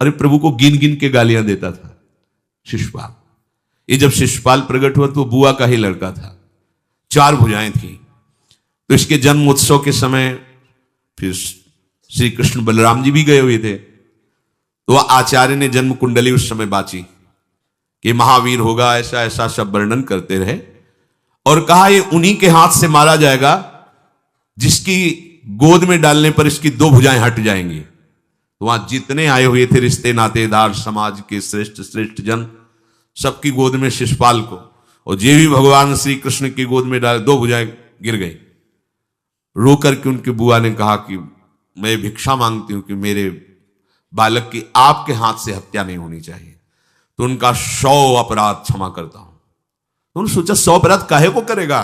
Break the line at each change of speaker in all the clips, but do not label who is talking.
अरे प्रभु को गिन गिन के गालियां देता था शिशुपाल। ये जब शिशुपाल प्रकट हुआ तो बुआ का ही लड़का था, 4 भुजाएं थी। तो इसके जन्म उत्सव के समय फिर श्री कृष्ण बलराम जी भी गए हुए थे। तो आचार्य ने जन्म कुंडली उस समय बाची कि महावीर होगा, ऐसा ऐसा सब वर्णन करते रहे और कहा ये उन्हीं के हाथ से मारा जाएगा जिसकी गोद में डालने पर इसकी 2 भुजाएं हट जाएंगी। तो वहां जितने आए हुए थे रिश्ते नातेदार, समाज के श्रेष्ठ श्रेष्ठ जन, सबकी गोद में शिशुपाल को, और जे भी भगवान श्री कृष्ण की गोद में डाले 2 भुजाएं गिर गई। रो करके उनकी बुआ ने कहा कि मैं भिक्षा मांगती हूं कि मेरे बालक की आपके हाथ से हत्या नहीं होनी चाहिए, तो उनका 100 अपराध क्षमा करता हूं। तो उन्होंने सोचा 100 अपराध काहे को करेगा,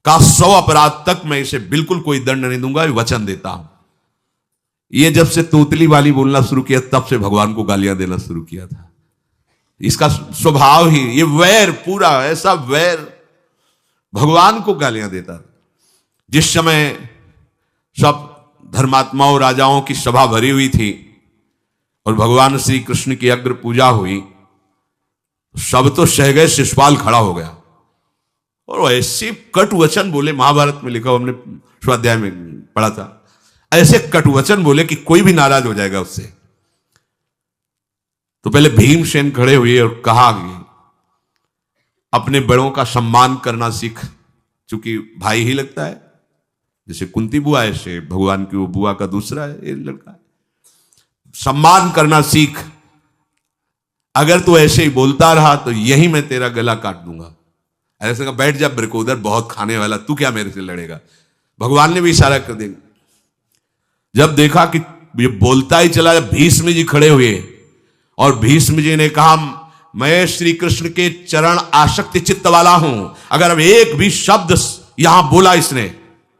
का 100 अपराध तक मैं इसे बिल्कुल कोई दंड नहीं दूंगा, वचन देता हूं। ये जब से तोतली वाली बोलना शुरू किया तब से भगवान को गालियां देना शुरू किया था। इसका स्वभाव ही ये वैर, पूरा ऐसा वैर, भगवान को गालियां देता। जिस समय सब धर्मात्माओं राजाओं की सभा भरी हुई थी और भगवान श्री कृष्ण की अग्र पूजा हुई, सब तो सह गए, शिशुपाल खड़ा हो गया और ऐसे कट वचन बोले, महाभारत में लिखा, हमने स्वाध्याय में पढ़ा था, ऐसे कट वचन बोले कि कोई भी नाराज हो जाएगा उससे। तो पहले भीमसेन खड़े हुए और कहा कि अपने बड़ों का सम्मान करना सीख, चूंकि भाई ही लगता है, जैसे कुंती बुआ ऐसे भगवान की वो बुआ का दूसरा है, ये लड़का है, सम्मान करना सीख, अगर तू ऐसे ही बोलता रहा तो यही मैं तेरा गला काट दूंगा। ऐसे कहा बैठ जा ब्रकोदर, बहुत खाने वाला, तू क्या मेरे से लड़ेगा। भगवान ने भी इशारा कर दिया। जब देखा कि ये बोलता ही चला, भीष्म जी खड़े हुए और भीष्म जी ने कहा मैं श्री कृष्ण के चरण आसक्ति चित्त वाला हूं, अगर अब एक भी शब्द यहां बोला इसने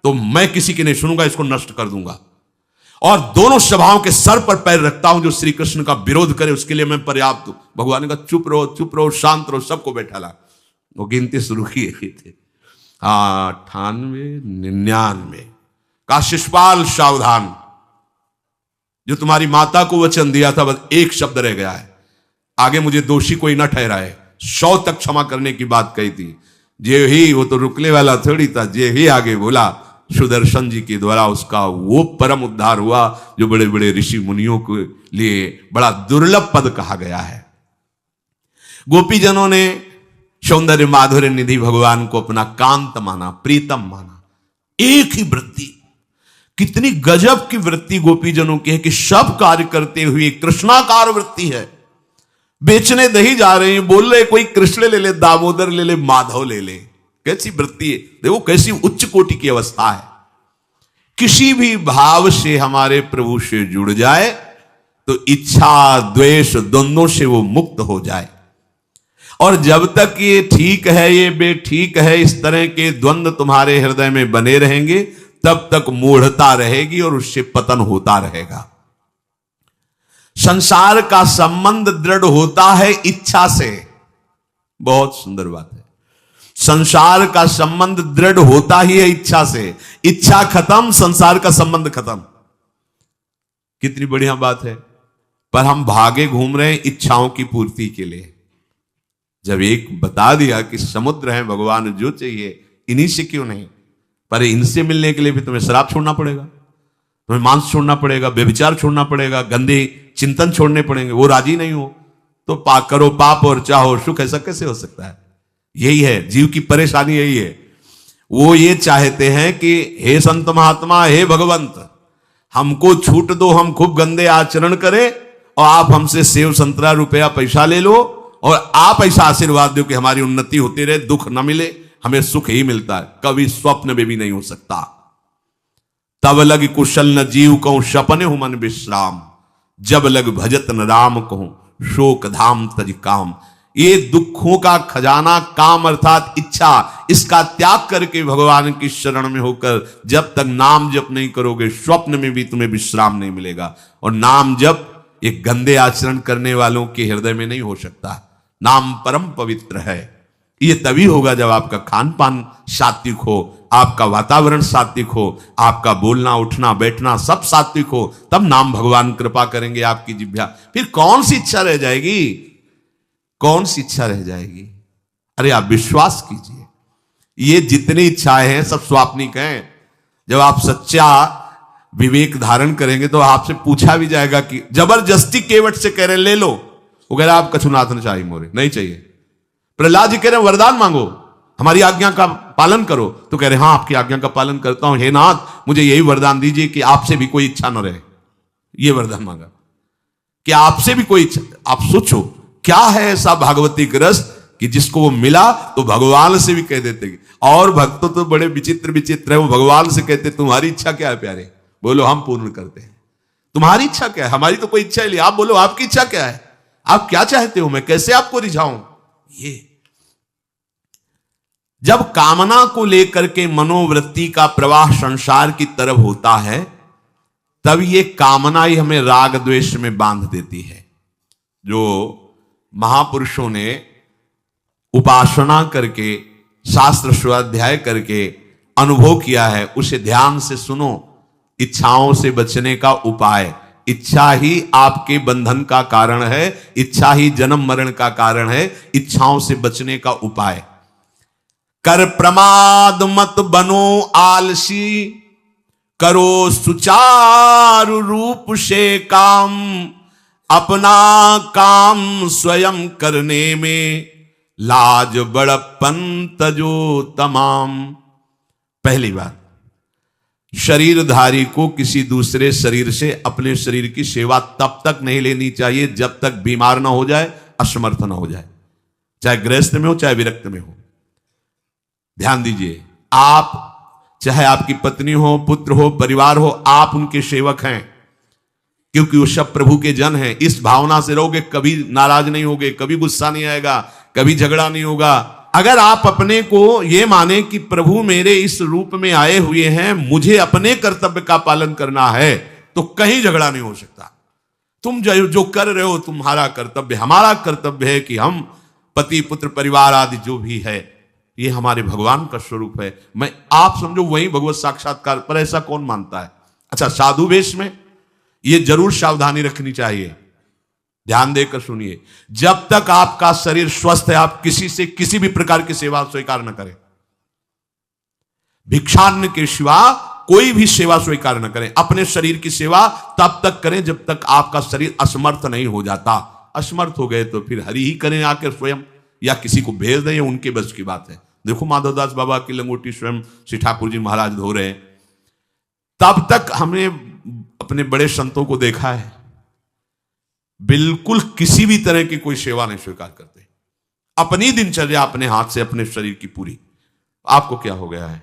तो मैं किसी की नहीं सुनूंगा, इसको नष्ट कर दूंगा। और दोनों सभाओं के सर पर पैर रखता हूं, जो श्री कृष्ण का विरोध करे उसके लिए मैं पर्याप्त हूं। भगवान ने कहा चुप रहो, शांत रहो, सबको बैठा ला। वो गिनती शुरू किए थे, 98, 99। कहा शिशुपाल सावधान, जो तुम्हारी माता को वचन दिया था बस एक शब्द रह गया है, आगे मुझे दोषी कोई ना ठहराए। 100 तक क्षमा करने की बात कही थी, जे ही, वो तो रुकने वाला थोड़ी था, जे ही आगे बोला सुदर्शन जी के द्वारा उसका वो परम उद्धार हुआ जो बड़े बड़े ऋषि मुनियों के लिए बड़ा दुर्लभ पद कहा गया है। गोपीजनों ने सौंदर्य माधुर्य निधि भगवान को अपना कांत माना, प्रीतम माना। एक ही वृत्ति, कितनी गजब की वृत्ति गोपीजनों की है कि सब कार्य करते हुए कृष्णाकार वृत्ति है। बेचने दही जा रहे हैं, बोल रहे कोई कृष्ण ले ले, दामोदर ले ले, माधव ले ले, कैसी वृत्ति है, देखो कैसी उच्च कोटि की अवस्था है। किसी भी भाव से हमारे प्रभु से जुड़ जाए तो इच्छा द्वेष दोनों से वो मुक्त हो जाए। और जब तक ये ठीक है ये बेठीक है, इस तरह के द्वंद्व तुम्हारे हृदय में बने रहेंगे, तब तक मूढ़ता रहेगी और उससे पतन होता रहेगा। संसार का संबंध दृढ़ होता है इच्छा से, बहुत सुंदर बात है। संसार का संबंध दृढ़ होता ही है इच्छा से, इच्छा खत्म, संसार का संबंध खत्म। कितनी बढ़िया बात है। पर हम भागे घूम रहे हैं इच्छाओं की पूर्ति के लिए। जब एक बता दिया कि समुद्र है भगवान, जो चाहिए इन्हीं से क्यों नहीं, पर इनसे मिलने के लिए भी तुम्हें शराब छोड़ना पड़ेगा, तुम्हें मांस छोड़ना पड़ेगा, व्यभिचार छोड़ना पड़ेगा, गंदे चिंतन छोड़ने पड़ेंगे। वो राजी नहीं हो तो करो पाप और चाहो सुख, ऐसा कैसे हो सकता है। यही है जीव की परेशानी, यही है। वो ये चाहते हैं कि हे संत महात्मा, हे भगवंत, हमको छूट दो, हम खूब गंदे आचरण करें और आप हमसे सेव संतरा रुपया पैसा ले लो और आप ऐसा आशीर्वाद दो कि हमारी उन्नति होती रहे, दुख न मिले, हमें सुख ही मिलता है। कभी स्वप्न में भी नहीं हो सकता। तब लग कुशल न जीव कहूं सपने हूं मन विश्राम, जब लग भजत न राम कहूं शोक धाम तज काम। ये दुखों का खजाना काम अर्थात इच्छा, इसका त्याग करके भगवान की शरण में होकर जब तक नाम जप नहीं करोगे, स्वप्न में भी तुम्हें विश्राम नहीं मिलेगा। और नाम जप एक गंदे आचरण करने वालों के हृदय में नहीं हो सकता। नाम परम पवित्र है। ये तभी होगा जब आपका खान पान सात्विक हो, आपका वातावरण सात्विक हो, आपका बोलना उठना बैठना सब सात्विक हो, तब नाम भगवान कृपा करेंगे आपकी जिह्वा। फिर कौन सी इच्छा रह जाएगी, कौन सी इच्छा रह जाएगी। अरे आप विश्वास कीजिए, ये जितनी इच्छाएं हैं सब स्वाप्निक हैं। जब आप सच्चा विवेक धारण करेंगे तो आपसे पूछा भी जाएगा कि जबरदस्ती केवट से कह रहे ले लो, वो कह रहे आप कछुनाथ न चाहिए मोरे, नहीं चाहिए। प्रहलाद जी कह रहे वरदान मांगो, हमारी आज्ञा का पालन करो, तो कह रहे हां आपकी आज्ञा का पालन करता हूं, हे नाथ मुझे यही वरदान दीजिए कि आपसे भी कोई इच्छा न रहे। ये वरदान मांगा कि आपसे भी कोई इच्छा। आप सोचो क्या है ऐसा भागवती रस कि जिसको वो मिला तो भगवान से भी कह देते। और भक्त तो बड़े विचित्र विचित्र है, वो भगवान से कहते तुम्हारी इच्छा क्या है प्यारे, बोलो हम पूर्ण करते हैं। तुम्हारी इच्छा क्या है, हमारी तो कोई इच्छा ही नहीं, आप बोलो आपकी इच्छा क्या है, आप क्या चाहते हो, मैं कैसे आपको रिझाऊं। ये जब कामना को लेकर के मनोवृत्ति का प्रवाह संसार की तरफ होता है, तब ये कामना ही हमें राग द्वेष में बांध देती है। जो महापुरुषों ने उपासना करके शास्त्र स्वाध्याय करके अनुभव किया है, उसे ध्यान से सुनो। इच्छाओं से बचने का उपाय, इच्छा ही आपके बंधन का कारण है, इच्छा ही जन्म मरण का कारण है। इच्छाओं से बचने का उपाय, कर प्रमाद मत बनो आलसी, करो सुचारु रूप से काम, अपना काम स्वयं करने में लाज बड़प्पन तजो तमाम। पहली बात, शरीरधारी को किसी दूसरे शरीर से अपने शरीर की सेवा तब तक नहीं लेनी चाहिए जब तक बीमार ना हो जाए, असमर्थ ना हो जाए, चाहे गृहस्थ में हो चाहे विरक्त में हो। ध्यान दीजिए, आप चाहे आपकी पत्नी हो, पुत्र हो, परिवार हो, आप उनके सेवक हैं, क्योंकि वो सब प्रभु के जन हैं। इस भावना से रहोगे कभी नाराज नहीं होगे, कभी गुस्सा नहीं आएगा, कभी झगड़ा नहीं होगा। अगर आप अपने को यह माने कि प्रभु मेरे इस रूप में आए हुए हैं, मुझे अपने कर्तव्य का पालन करना है, तो कहीं झगड़ा नहीं हो सकता। तुम जो कर रहे हो तुम्हारा कर्तव्य, हमारा कर्तव्य है कि हम पति पुत्र परिवार आदि जो भी है ये हमारे भगवान का स्वरूप है। मैं आप समझो वही भगवत साक्षात्कार, पर ऐसा कौन मानता है। अच्छा, साधु वेश में ये जरूर सावधानी रखनी चाहिए, ध्यान देकर सुनिए। जब तक आपका शरीर स्वस्थ है, आप किसी से किसी भी प्रकार की सेवा स्वीकार न करें। भिक्षान्न के सिवा कोई भी सेवा स्वीकार न करें। अपने शरीर की सेवा तब तक करें जब तक आपका शरीर असमर्थ नहीं हो जाता। असमर्थ हो गए तो फिर हरि ही करें आकर स्वयं, या किसी को भेज दें, उनके बस की बात है। देखो माधवदास बाबा की लंगोटी स्वयं श्री ठाकुर जी महाराज धो रहे हैं। तब तक हमने अपने बड़े संतों को देखा है, बिल्कुल किसी भी तरह की कोई सेवा नहीं स्वीकार करते। अपनी दिनचर्या अपने हाथ से, अपने शरीर की पूरी। आपको क्या हो गया है,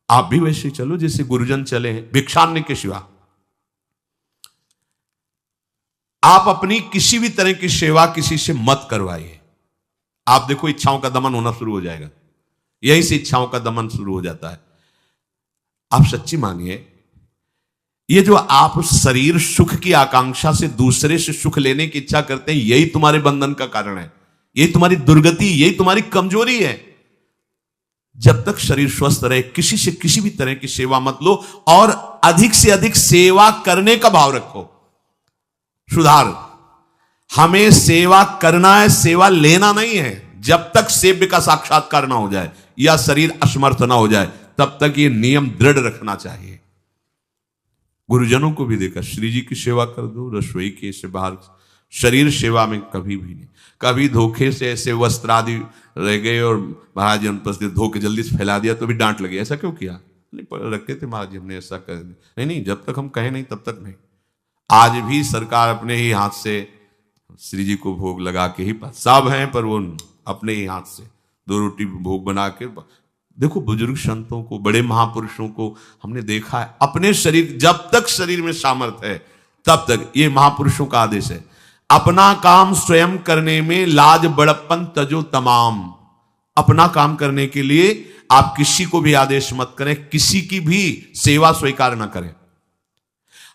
आप भी वैसे ही चलो जैसे गुरुजन चले हैं, भिक्षान्न के सिवा। आप अपनी किसी भी तरह की सेवा किसी से मत करवाइए। आप देखो इच्छाओं का दमन होना शुरू हो जाएगा, यहीं से इच्छाओं का दमन शुरू हो जाता है। आप सच्ची मानिए, ये जो आप शरीर सुख की आकांक्षा से दूसरे से सुख लेने की इच्छा करते हैं, यही तुम्हारे बंधन का कारण है, यही तुम्हारी दुर्गति, यही तुम्हारी कमजोरी है। जब तक शरीर स्वस्थ रहे, किसी से किसी भी तरह की सेवा मत लो, और अधिक से अधिक सेवा करने का भाव रखो। सुधार, हमें सेवा करना है, सेवा लेना नहीं है। जब तक सेव्य का साक्षात्कार ना हो जाए या शरीर असमर्थ ना हो जाए, तब तक ये नियम दृढ़ रखना चाहिए। गुरुजनों को भी देखा, श्री जी की सेवा कर दो, रसोई के से बाहर शरीर सेवा में कभी भी नहीं। कभी धोखे से ऐसे वस्त्र आदि रह गए और महाराज जी अनुपस्थित, धो के जल्दी से फैला दिया तो भी डांट लगी, ऐसा क्यों किया, नहीं रखे थे महाराज जी हमने, ऐसा कर दिया। नहीं, जब तक हम कहें नहीं तब तक नहीं। आज भी सरकार अपने ही हाथ से श्री जी को भोग लगा के ही, सब हैं पर वो अपने ही हाथ से 2 रोटी भोग बना के। देखो बुजुर्ग संतों को, बड़े महापुरुषों को हमने देखा है, अपने शरीर, जब तक शरीर में सामर्थ्य है तब तक, ये महापुरुषों का आदेश है, अपना काम स्वयं करने में लाज बड़प्पन तजो तमाम। अपना काम करने के लिए आप किसी को भी आदेश मत करें, किसी की भी सेवा स्वीकार ना करें।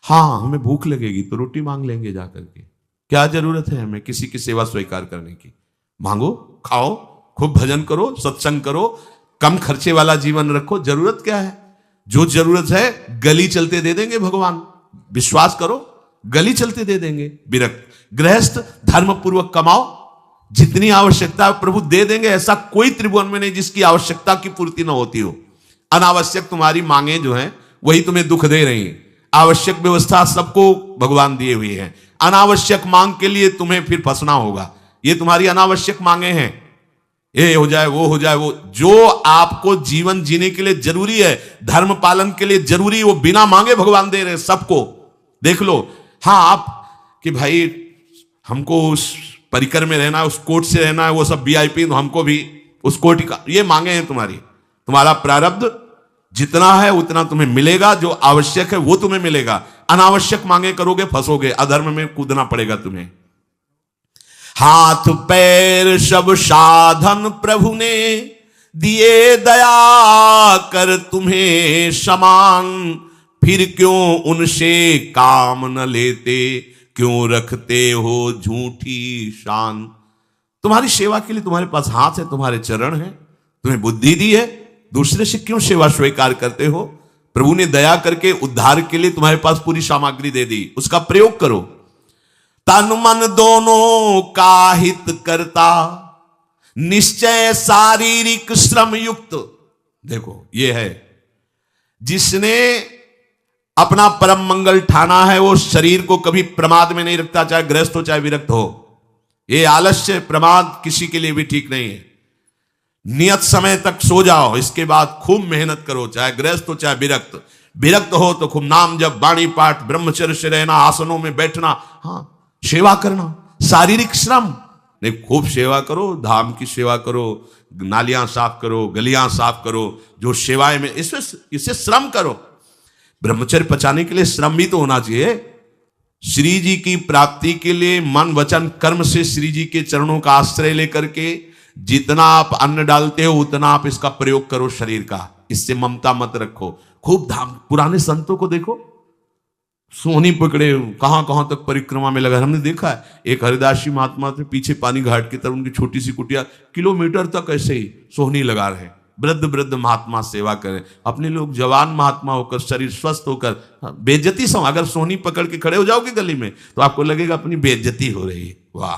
हाँ, हमें भूख लगेगी तो रोटी मांग लेंगे जाकर के, क्या जरूरत है हमें किसी की सेवा स्वीकार करने की। मांगो, खाओ, खूब भजन करो, सत्संग करो, कम खर्चे वाला जीवन रखो। जरूरत क्या है? जो जरूरत है गली चलते दे देंगे भगवान, विश्वास करो, गली चलते दे देंगे। विरक्त गृहस्थ धर्म पूर्वक कमाओ, जितनी आवश्यकता है प्रभु दे देंगे। ऐसा कोई त्रिभुवन में नहीं जिसकी आवश्यकता की पूर्ति ना होती हो। अनावश्यक तुम्हारी मांगे जो हैं वही तुम्हें दुख दे रही हैं। आवश्यक व्यवस्था सबको भगवान दिए हुए हैं, अनावश्यक मांग के लिए तुम्हें फिर फंसना होगा। ये तुम्हारी अनावश्यक मांगे हैं, ये हो जाए वो हो जाए वो। जो आपको जीवन जीने के लिए जरूरी है, धर्म पालन के लिए जरूरी, वो बिना मांगे भगवान दे रहे हैं सबको। देख लो। हाँ, आप कि भाई हमको उस परिकर में रहना है, उस कोर्ट से रहना है, वो सब वीआईपी, तो हमको भी उस कोर्ट का, ये मांगे हैं तुम्हारी। तुम्हारा प्रारब्ध जितना है उतना तुम्हें मिलेगा, जो आवश्यक है वो तुम्हें मिलेगा। अनावश्यक मांगे करोगे फंसोगे, अधर्म में कूदना पड़ेगा तुम्हें। हाथ पैर सब साधन प्रभु ने दिए, दया कर तुम्हें समान, फिर क्यों उनसे काम न लेते, क्यों रखते हो झूठी शान। तुम्हारी सेवा के लिए तुम्हारे पास हाथ है, तुम्हारे चरण है, तुम्हें बुद्धि दी है, दूसरे से क्यों सेवा स्वीकार करते हो? प्रभु ने दया करके उद्धार के लिए तुम्हारे पास पूरी सामग्री दे दी, उसका प्रयोग करो। तन मन दोनों का हित करता, निश्चय शारीरिक श्रम युक्त। देखो, ये है जिसने अपना परम मंगल ठाना है, वो शरीर को कभी प्रमाद में नहीं रखता, चाहे गृहस्थ हो चाहे विरक्त हो। ये आलस्य प्रमाद किसी के लिए भी ठीक नहीं है। नियत समय तक सो जाओ, इसके बाद खूब मेहनत करो, चाहे गृहस्थ हो चाहे विरक्त। विरक्त हो तो खूब नाम जप, वाणी पाठ, ब्रह्मचर्य से रहना, आसनों में बैठना, हाँ, सेवा करना, शारीरिक श्रम नहीं, खूब सेवा करो, धाम की सेवा करो, नालियां साफ करो, गलियां साफ करो, जो सेवाएं में इससे श्रम करो। ब्रह्मचर्य पचाने के लिए श्रम भी तो होना चाहिए। श्री जी की प्राप्ति के लिए मन वचन कर्म से श्री जी के चरणों का आश्रय लेकर के जितना आप अन्न डालते हो उतना आप इसका प्रयोग करो शरीर का। इससे ममता मत रखो। खूब धाम, पुराने संतों को देखो, सोहनी पकड़े कहां कहां तक परिक्रमा में लगा। हमने देखा है एक हरिदासी महात्मा थे, पीछे पानी घाट की तरफ उनकी छोटी सी कुटिया, किलोमीटर तक ऐसे ही सोहनी लगा रहे। वृद्ध वृद्ध महात्मा सेवा करें। अपने लोग जवान महात्मा होकर, शरीर स्वस्थ होकर, बेइज्जती सम, अगर सोहनी पकड़ के खड़े हो जाओगे गली में तो आपको लगेगा अपनी बेइज्जती हो रही है। वाह,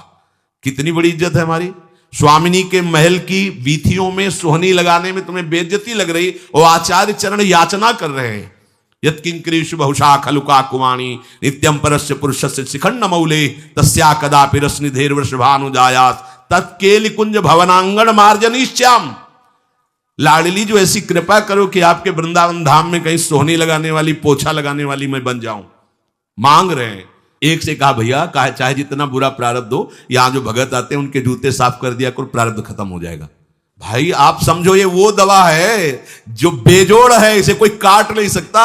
कितनी बड़ी इज्जत है हमारी। स्वामिनी के महल की वीथियों में सोहनी लगाने में तुम्हें बेइज्जती लग रही, और आचार्य चरण याचना कर रहे हैं। यत्किंक्रीश बहुशा खलुका कुवाणी नित्यम परस्य पुरुषस्य शिखंड मौले तस्या कदापि रसनिधेर वृषभानुजायास तत्केलि कुंज भवनांगण मार्जनीश्याम। लाडली जो ऐसी कृपा करो कि आपके वृंदावन धाम में कहीं सोहनी लगाने वाली, पोछा लगाने वाली मैं बन जाऊं। मांग रहे हैं। एक से कहा, भैया चाहे जितना बुरा प्रारब्ध हो, यहां जो भगत आते हैं उनके जूते साफ कर दिया करो, प्रारब्ध खत्म हो जाएगा। भाई आप समझो ये वो दवा है जो बेजोड़ है, इसे कोई काट नहीं सकता।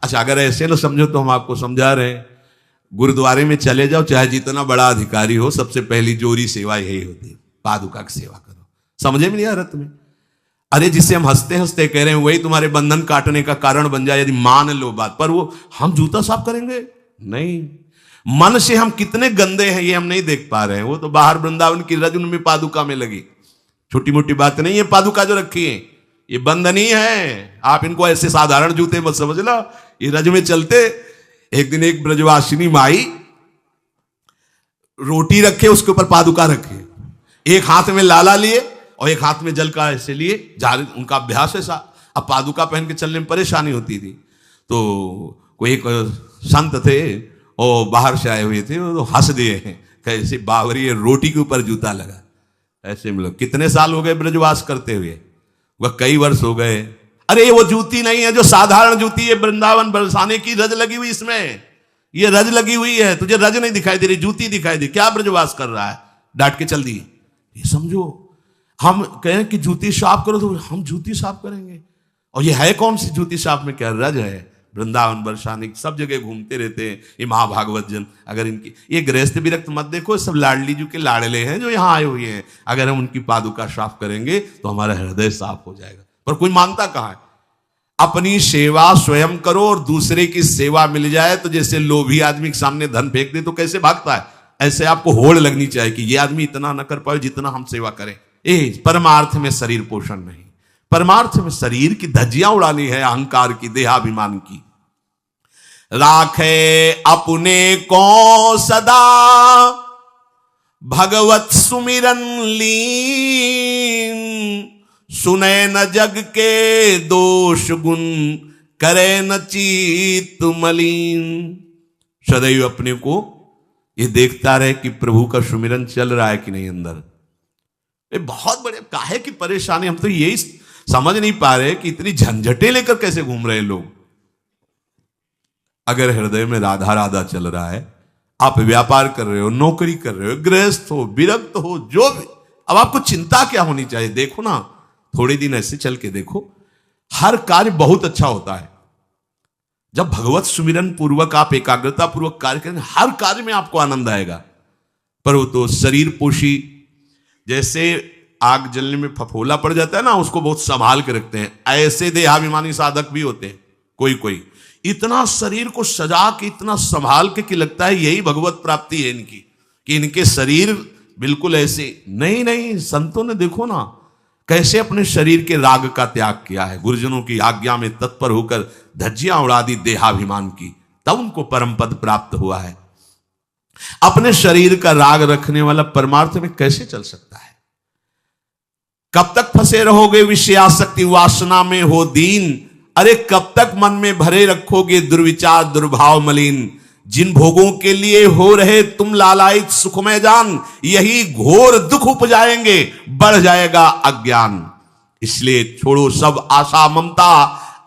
अच्छा, अगर ऐसे ना समझो तो हम आपको समझा रहे हैं। गुरुद्वारे में चले जाओ, चाहे जितना बड़ा अधिकारी हो, सबसे पहली जोरी सेवा यही होती है, पादुका की सेवा करो। समझे में नहीं आ रहा तुम्हें? अरे जिसे हम हंसते हंसते कह रहे हैं वही तुम्हारे बंधन काटने का कारण बन जाए यदि मान लो बात। पर वो हम जूता साफ करेंगे नहीं। मन से हम कितने गंदे हैं ये हम नहीं देख पा रहे हैं। वो तो बाहर वृंदावन की रज उनमें पादुका में लगी, छोटी मोटी बात नहीं है। पादुका जो रखी है ये बंधनी है, आप इनको ऐसे साधारण जूते मत समझ लो। ये रज में चलते। एक दिन एक ब्रजवासिनी माई रोटी रखे, उसके ऊपर पादुका रखे, एक हाथ में लाला लिए और एक हाथ में जल का ऐसे लिए जा रहे। उनका अभ्यास ऐसा। अब पादुका पहन के चलने में परेशानी होती थी। तो कोई एक संत थे और बाहर से आए हुए थे, तो हंस दिए हैं, कैसे बावरी है, रोटी के ऊपर जूता लगा। ऐसे में लोग कितने साल हो गए ब्रजवास करते हुए? वह कई वर्ष हो गए। अरे वो जूती नहीं है जो साधारण जूती है, वृंदावन बरसाने की रज लगी हुई, इसमें ये रज लगी हुई है। तुझे रज नहीं दिखाई दे रही, जूती दिखाई दे। क्या ब्रजवास कर रहा है? डांट के चल दी। ये समझो, हम कहें कि जूती साफ करो तो हम जूती साफ करेंगे। और ये है कौन सी जूती साफ में? क्या रज है? वृंदावन बरसाने सब जगह घूमते रहते हैं ये महाभागवत जन। अगर इनकी ये गृहस्थ विरक्त मत देखो, सब लाडली जी के लाडले हैं जो यहाँ आए हुए हैं। अगर हम उनकी पादुका साफ करेंगे तो हमारा हृदय साफ हो जाएगा। पर कोई मानता कहाँ है? अपनी सेवा स्वयं करो और दूसरे की सेवा मिल जाए तो जैसे लोभी आदमी के सामने धन फेंक दे तो कैसे भागता है, ऐसे आपको होड़ लगनी चाहिए कि ये आदमी इतना न कर पाए जितना हम सेवा करें। परमार्थ में शरीर पोषण नहीं, परमार्थ में शरीर की धज्जियां उड़ानी है, अहंकार की, देहाभिमान की। राखे अपने को सदा भगवत सुमिरन लीन, सुने न जग के दोष गुण, करे न चित्त मलिन। सदैव अपने को ये देखता रहे कि प्रभु का सुमिरन चल रहा है कि नहीं अंदर। ये बहुत बड़े काहे की परेशानी, हम तो यही समझ नहीं पा रहे कि इतनी झंझटें लेकर कैसे घूम रहे लोग। अगर हृदय में राधा राधा चल रहा है, आप व्यापार कर रहे हो, नौकरी कर रहे हो, गृहस्थ हो, विरक्त हो, जो भी, अब आपको चिंता क्या होनी चाहिए? देखो ना, थोड़े दिन ऐसे चल के देखो, हर कार्य बहुत अच्छा होता है जब भगवत सुमिरन पूर्वक आप एकाग्रता पूर्वक कार्य करेंगे। हर कार्य में आपको आनंद आएगा। पर वो तो शरीर पोषी, जैसे आग जलने में फफोला पड़ जाता है ना, उसको बहुत संभाल के रखते हैं, ऐसे देहाभिमानी साधक भी होते हैं। कोई कोई इतना शरीर को सजा के, इतना संभाल के कि लगता है यही भगवत प्राप्ति है इनकी, कि इनके शरीर बिल्कुल ऐसे नहीं। नहीं, संतों ने देखो ना कैसे अपने शरीर के राग का त्याग किया है, गुरुजनों की आज्ञा में तत्पर होकर धज्जियां उड़ा दी देहाभिमान की, तब उनको परम पद प्राप्त हुआ है। अपने शरीर का राग रखने वाला परमार्थ में कैसे चल सकता है? कब तक फंसे रहोगे विषयासक्ति वासना में हो दीन? अरे कब तक मन में भरे रखोगे दुर्विचार दुर्भाव मलिन? जिन भोगों के लिए हो रहे तुम लालायित सुखमय जान, यही घोर दुख उपजाएंगे, बढ़ जाएगा अज्ञान। इसलिए छोड़ो सब आशा ममता,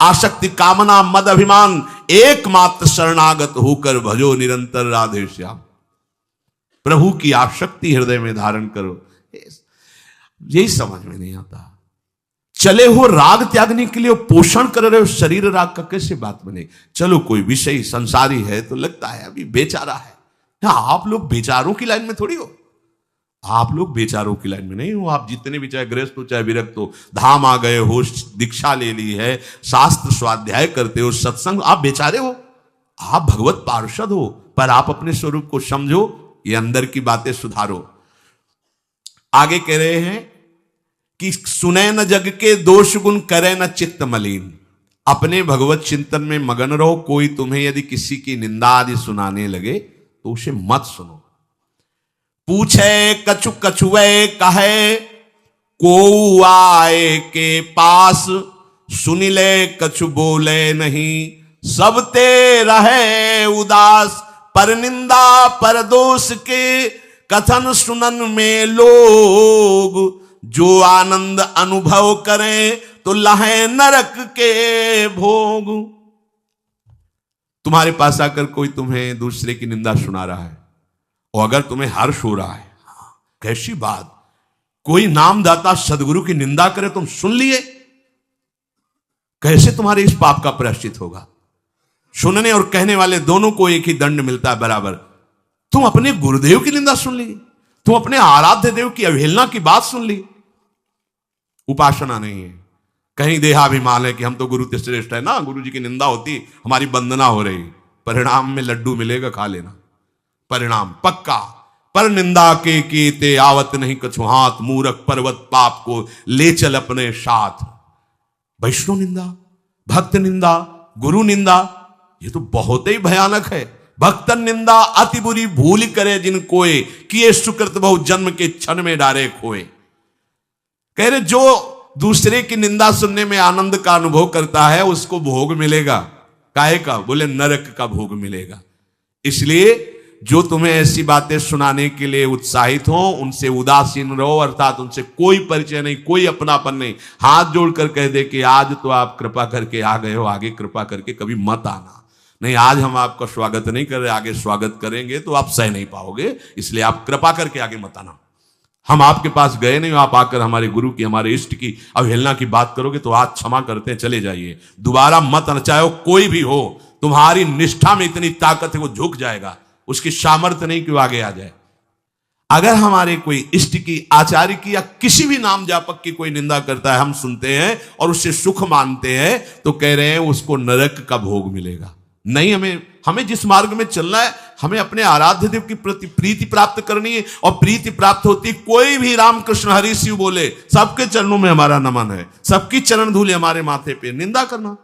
आसक्ति कामना मद अभिमान, एकमात्र शरणागत होकर भजो निरंतर राधे श्याम। प्रभु की आसक्ति हृदय में धारण करो। यही समझ में नहीं आता। चले हो राग त्यागने के लिए, पोषण कर रहे हो शरीर राग का, कैसे बात बने? चलो कोई विषय संसारी है तो लगता है अभी बेचारा है। आप लोग बेचारों की लाइन में थोड़ी हो, आप लोग बेचारों की लाइन में नहीं हो। आप जितने भी, चाहे गृहस्थ हो चाहे विरक्त हो, धाम आ गए हो, दीक्षा ले ली है, शास्त्र स्वाध्याय करते हो, सत्संग, आप बेचारे हो, आप भगवत पार्षद हो। पर आप अपने स्वरूप को समझो, ये अंदर की बातें सुधारो। आगे कह रहे हैं कि सुने न जग के दोष गुण, करे न चित्त मलिन। अपने भगवत चिंतन में मगन रहो। कोई तुम्हें यदि किसी की निंदा आदि सुनाने लगे तो उसे मत सुनो। पूछे कछु कछुए कहे, को आए के पास, सुन ले कछु बोले नहीं, सब ते रहे उदास। पर निंदा पर दोष के, कथन सुनन में लोग, जो आनंद अनुभव करें तो लहे नरक के भोग। तुम्हारे पास आकर कोई तुम्हें दूसरे की निंदा सुना रहा है, और अगर तुम्हें हर्ष हो रहा है, कैसी बात, कोई नामदाता सदगुरु की निंदा करे, तुम सुन लिए, कैसे तुम्हारे इस पाप का प्रायश्चित होगा? सुनने और कहने वाले दोनों को एक ही दंड मिलता है बराबर। तुम अपने गुरुदेव की निंदा सुन ली, तुम अपने आराध्य देव की अवहेलना की बात सुन ली। उपासना नहीं है, कहीं देहाभिमान है कि हम तो गुरु से श्रेष्ठ है ना, गुरु जी की निंदा होती हमारी वंदना हो रही, परिणाम में लड्डू मिलेगा, खा लेना, परिणाम पक्का। पर निंदा के कीते आवत नहीं कछु हाथ, मूरख पर्वत पाप को ले चल अपने साथ। वैष्णव निंदा, भक्त निंदा, गुरु निंदा, ये तो बहुत ही भयानक है। भक्तन निंदा अति बुरी भूल करे जिन कोय, किए सुकृत बहु जन्म के क्षण में डारे खोए। कह रहे जो दूसरे की निंदा सुनने में आनंद का अनुभव करता है उसको भोग मिलेगा। काहे का? बोले नरक का भोग मिलेगा। इसलिए जो तुम्हें ऐसी बातें सुनाने के लिए उत्साहित हो उनसे उदासीन रहो, अर्थात उनसे कोई परिचय नहीं, कोई अपनापन नहीं। हाथ जोड़कर कह दे कि आज तो आप कृपा करके आ गए हो, आगे कृपा करके कभी मत आना। नहीं, आज हम आपका स्वागत नहीं कर रहे, आगे स्वागत करेंगे तो आप सह नहीं पाओगे, इसलिए आप कृपा करके आगे मत आना। हम आपके पास गए नहीं, आप आकर हमारे गुरु की, हमारे इष्ट की अवहेलना की बात करोगे तो आज क्षमा करते हैं, चले जाइए, दोबारा मत आना। चाहे कोई भी हो, तुम्हारी निष्ठा में इतनी ताकत है वो झुक जाएगा, उसकी सामर्थ्य नहीं कि वो आगे आ जाए। अगर हमारे कोई इष्ट की, आचार्य की या किसी भी नाम जापक की कोई निंदा करता है, हम सुनते हैं और उससे सुख मानते हैं, तो कह रहे हैं उसको नरक का भोग मिलेगा। नहीं, हमें जिस मार्ग में चलना है, हमें अपने आराध्य देव की प्रति प्रीति प्राप्त करनी है। और प्रीति प्राप्त होती, कोई भी रामकृष्ण हरि शिव बोले, सबके चरणों में हमारा नमन है, सबकी चरण धूले हमारे माथे पे। निंदा करना,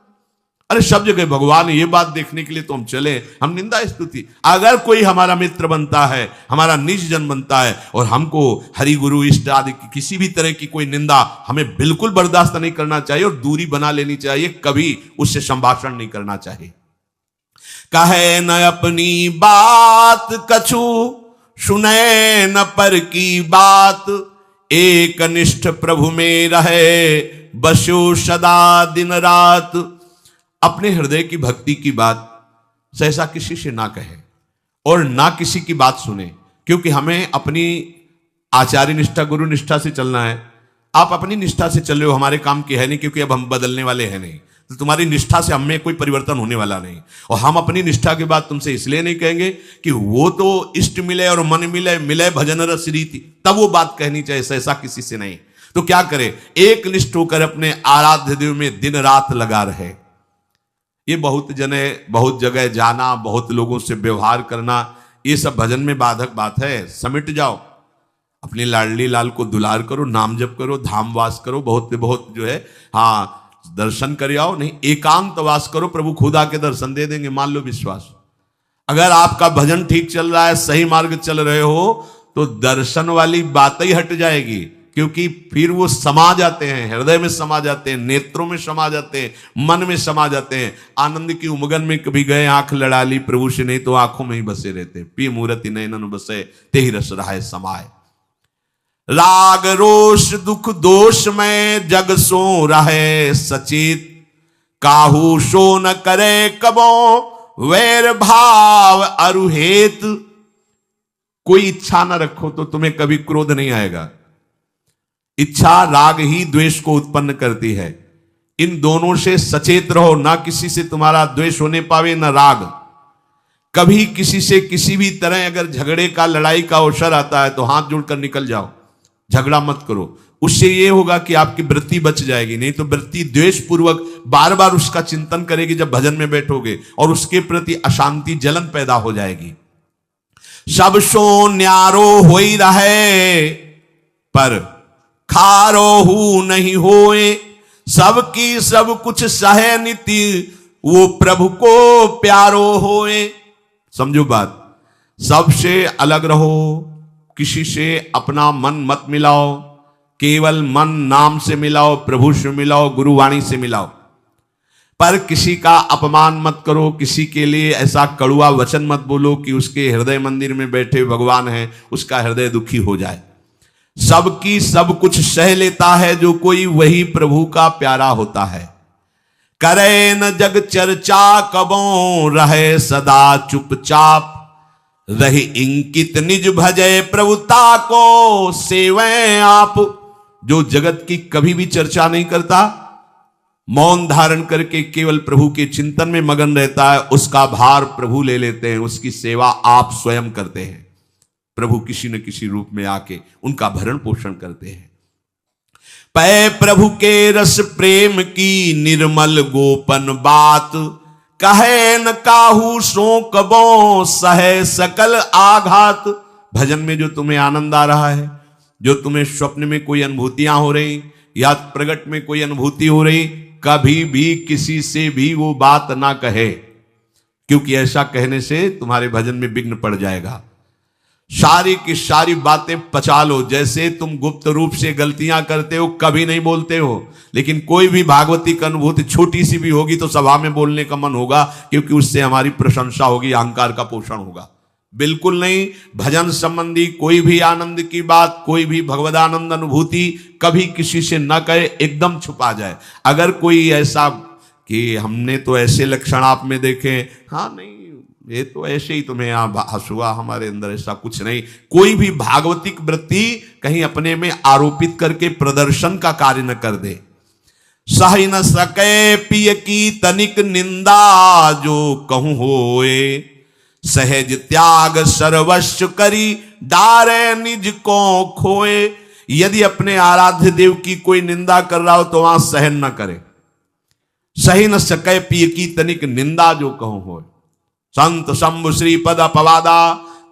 अरे सब जगह भगवान, ये बात देखने के लिए तो हम चले, हम निंदा स्तुति। अगर कोई हमारा मित्र बनता है, हमारा निज जन बनता है, और हमको हरि गुरु इष्ट आदि की किसी भी तरह की कोई निंदा, हमें बिल्कुल बर्दाश्त नहीं करना चाहिए और दूरी बना लेनी चाहिए। कभी उससे संभाषण नहीं करना चाहिए। कहे न अपनी बात कछु, सुने न पर की बात, एक निष्ठ प्रभु में रहे, बसो सदा दिन रात। अपने हृदय की भक्ति की बात सहसा किसी से ना कहे और ना किसी की बात सुने, क्योंकि हमें अपनी आचार्य निष्ठा, गुरु निष्ठा से चलना है। आप अपनी निष्ठा से चल रहे हो, हमारे काम की है नहीं, क्योंकि अब हम बदलने वाले हैं नहीं। तो तुम्हारी निष्ठा से हमें कोई परिवर्तन होने वाला नहीं। और हम अपनी निष्ठा की बात तुमसे इसलिए नहीं कहेंगे कि वो तो इष्ट मिले और मन मिले, मिले भजन रस रीति, तब वो बात कहनी चाहिए, सहसा किसी से नहीं। तो क्या करे, एक निष्ठ होकर अपने आराध्य देव में दिन रात लगा रहे। ये बहुत जगह जाना, बहुत लोगों से व्यवहार करना, ये सब भजन में बाधक बात है। समिट जाओ, अपनी लाडली लाल को दुलार करो, नाम जप करो, धाम वास करो, बहुत जो है, हाँ दर्शन कर आओ। नहीं, एकांत वास करो, प्रभु खुद आके दर्शन दे देंगे, मान लो विश्वास। अगर आपका भजन ठीक चल रहा है, सही मार्ग चल रहे हो, तो दर्शन वाली बात ही हट जाएगी, क्योंकि फिर वो समा जाते हैं, हृदय में समा जाते हैं, नेत्रों में समा जाते हैं, मन में समा जाते हैं। आनंद की उमगन में कभी गए, आंख लड़ा ली प्रभु से, नहीं तो आंखों में ही बसे रहते। पी मूर्ति नयनन बसे, ते ही रस रहाए समाए। राग रोष दुख दोष में जग सो रहे सचेत, काहू सो न करे कबो वैर भाव अरुहेत। कोई इच्छा न रखो तो तुम्हें कभी क्रोध नहीं आएगा। इच्छा राग ही द्वेष को उत्पन्न करती है। इन दोनों से सचेत रहो, ना किसी से तुम्हारा द्वेष होने पावे न राग। कभी किसी से किसी भी तरह अगर झगड़े का, लड़ाई का अवसर आता है तो हाथ जोड़कर निकल जाओ, झगड़ा मत करो। उससे ये होगा कि आपकी वृत्ति बच जाएगी, नहीं तो वृत्ति द्वेष पूर्वक बार बार उसका चिंतन करेगी जब भजन में बैठोगे, और उसके प्रति अशांति, जलन पैदा हो जाएगी। सब सो न्यारो हो ही रहे, पर खारो हु नहीं होए, सबकी सब कुछ सहे नीति, वो प्रभु को प्यारो होए। समझो बात, सबसे अलग रहो, किसी से अपना मन मत मिलाओ, केवल मन नाम से मिलाओ, प्रभु से मिलाओ, गुरुवाणी से मिलाओ। पर किसी का अपमान मत करो, किसी के लिए ऐसा कड़ुआ वचन मत बोलो कि उसके हृदय मंदिर में बैठे भगवान है, उसका हृदय दुखी हो जाए। सबकी सब कुछ सह लेता है जो कोई, वही प्रभु का प्यारा होता है। करे न जग चर्चा कबों, रहे सदा चुपचाप, रही इंकित निज भजय प्रभुता को सेवे आप। जो जगत की कभी भी चर्चा नहीं करता, मौन धारण करके केवल प्रभु के चिंतन में मगन रहता है, उसका भार प्रभु ले लेते हैं, उसकी सेवा आप स्वयं करते हैं। प्रभु किसी न किसी रूप में आके उनका भरण पोषण करते हैं। पै प्रभु के रस प्रेम की निर्मल गोपन बात, कहे न काहू सो कबो सहे सकल आघात। भजन में जो तुम्हें आनंद आ रहा है, जो तुम्हें स्वप्न में कोई अनुभूतियां हो रही या प्रगट में कोई अनुभूति हो रही, कभी भी किसी से भी वो बात ना कहे, क्योंकि ऐसा कहने से तुम्हारे भजन में विघ्न पड़ जाएगा। सारी की सारी बातें पचा लो। जैसे तुम गुप्त रूप से गलतियां करते हो, कभी नहीं बोलते हो, लेकिन कोई भी भागवती की अनुभूति छोटी सी भी होगी तो सभा में बोलने का मन होगा, क्योंकि उससे हमारी प्रशंसा होगी, अहंकार का पोषण होगा। बिल्कुल नहीं। भजन संबंधी कोई भी आनंद की बात, कोई भी भगवदानंद अनुभूति कभी किसी से न कहे, एकदम छुपा जाए। अगर कोई ऐसा कि हमने तो ऐसे लक्षण आप में देखे, हाँ नहीं ये तो ऐसे ही तुम्हें हंसुआ, हमारे अंदर ऐसा कुछ नहीं। कोई भी भागवतिक वृत्ति कहीं अपने में आरोपित करके प्रदर्शन का कार्य न कर दे। सह न सके पिय की तनिक निंदा, जो कहूं होए सहज त्याग सर्वस्व करी, डारे निज को खोए। यदि अपने आराध्य देव की कोई निंदा कर रहा हो तो वहां सहन न करे। सही न सके पिय की तनिक निंदा जो कहूं हो। संत शंभु श्री पद अपवादा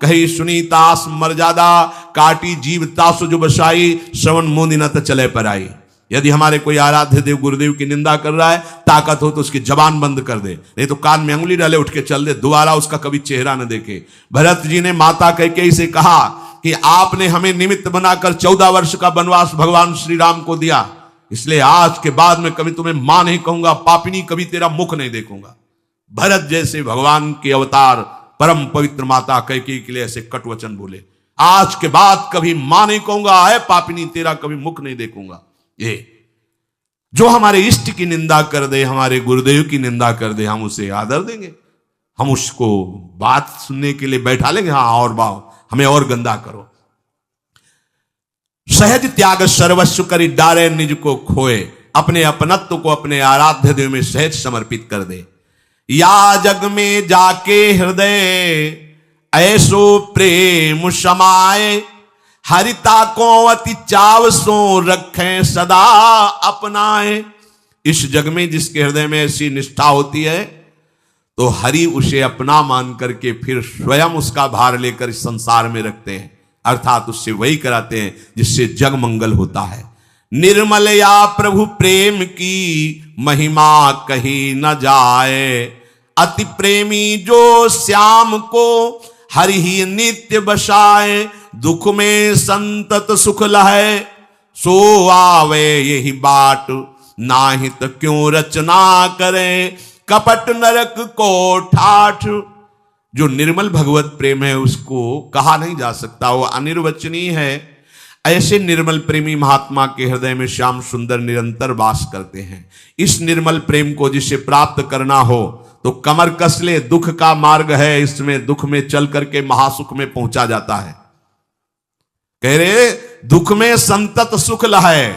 कही सुनीतास मर्यादा काटी जीवता जो बसाई श्रवण मोदी न चले पर आई। यदि हमारे कोई आराध्य देव गुरुदेव की निंदा कर रहा है, ताकत हो तो उसकी जबान बंद कर दे, नहीं तो कान में अंगुली डाले उठ के चल दे, दोबारा उसका कभी चेहरा न देखे। भरत जी ने माता कैकेयी से कहा कि आपने हमें निमित्त बनाकर 14 वर्ष का वनवास भगवान श्री राम को दिया, इसलिए आज के बाद में कभी तुम्हें मां नहीं कहूंगा, पापिनी कभी तेरा मुख नहीं देखूंगा। भरत जैसे भगवान के अवतार परम पवित्र माता कैकेयी के लिए ऐसे कट वचन बोले, आज के बाद कभी मां नहीं कहूंगा, है पापिनी तेरा कभी मुख नहीं देखूंगा। ये जो हमारे इष्ट की निंदा कर दे, हमारे गुरुदेव की निंदा कर दे, हम उसे आदर देंगे, हम उसको बात सुनने के लिए बैठा लेंगे। हाँ और बाओ हमें और गंदा करो। सहज त्याग सर्वस्व करी डारे निज को खोए, अपने अपनत्व को अपने आराध्य देव में सहज समर्पित कर दे। या जग में जाके हृदय ऐसो प्रेम समाए, हरिता को अति चाव सो रखें सदा अपनाए। इस जग में जिसके हृदय में ऐसी निष्ठा होती है तो हरि उसे अपना मान करके फिर स्वयं उसका भार लेकर इस संसार में रखते हैं, अर्थात उससे वही कराते हैं जिससे जग मंगल होता है। निर्मल या प्रभु प्रेम की महिमा कही न जाए, अति प्रेमी जो श्याम को हरि ही नित्य बसाए। दुख में संतत सुख लहे, सो आवे यही बाट, नाहित क्यों रचना करे, कपट नरक को ठाठ। जो निर्मल भगवत प्रेम है उसको कहा नहीं जा सकता, वो अनिर्वचनीय है। ऐसे निर्मल प्रेमी महात्मा के हृदय में श्याम सुंदर निरंतर वास करते हैं। इस निर्मल प्रेम को जिसे प्राप्त करना हो तो कमर कस ले, दुख का मार्ग है, इसमें दुख में चल करके महासुख में पहुंचा जाता है। कह रहे दुख में संतत सुख लहे,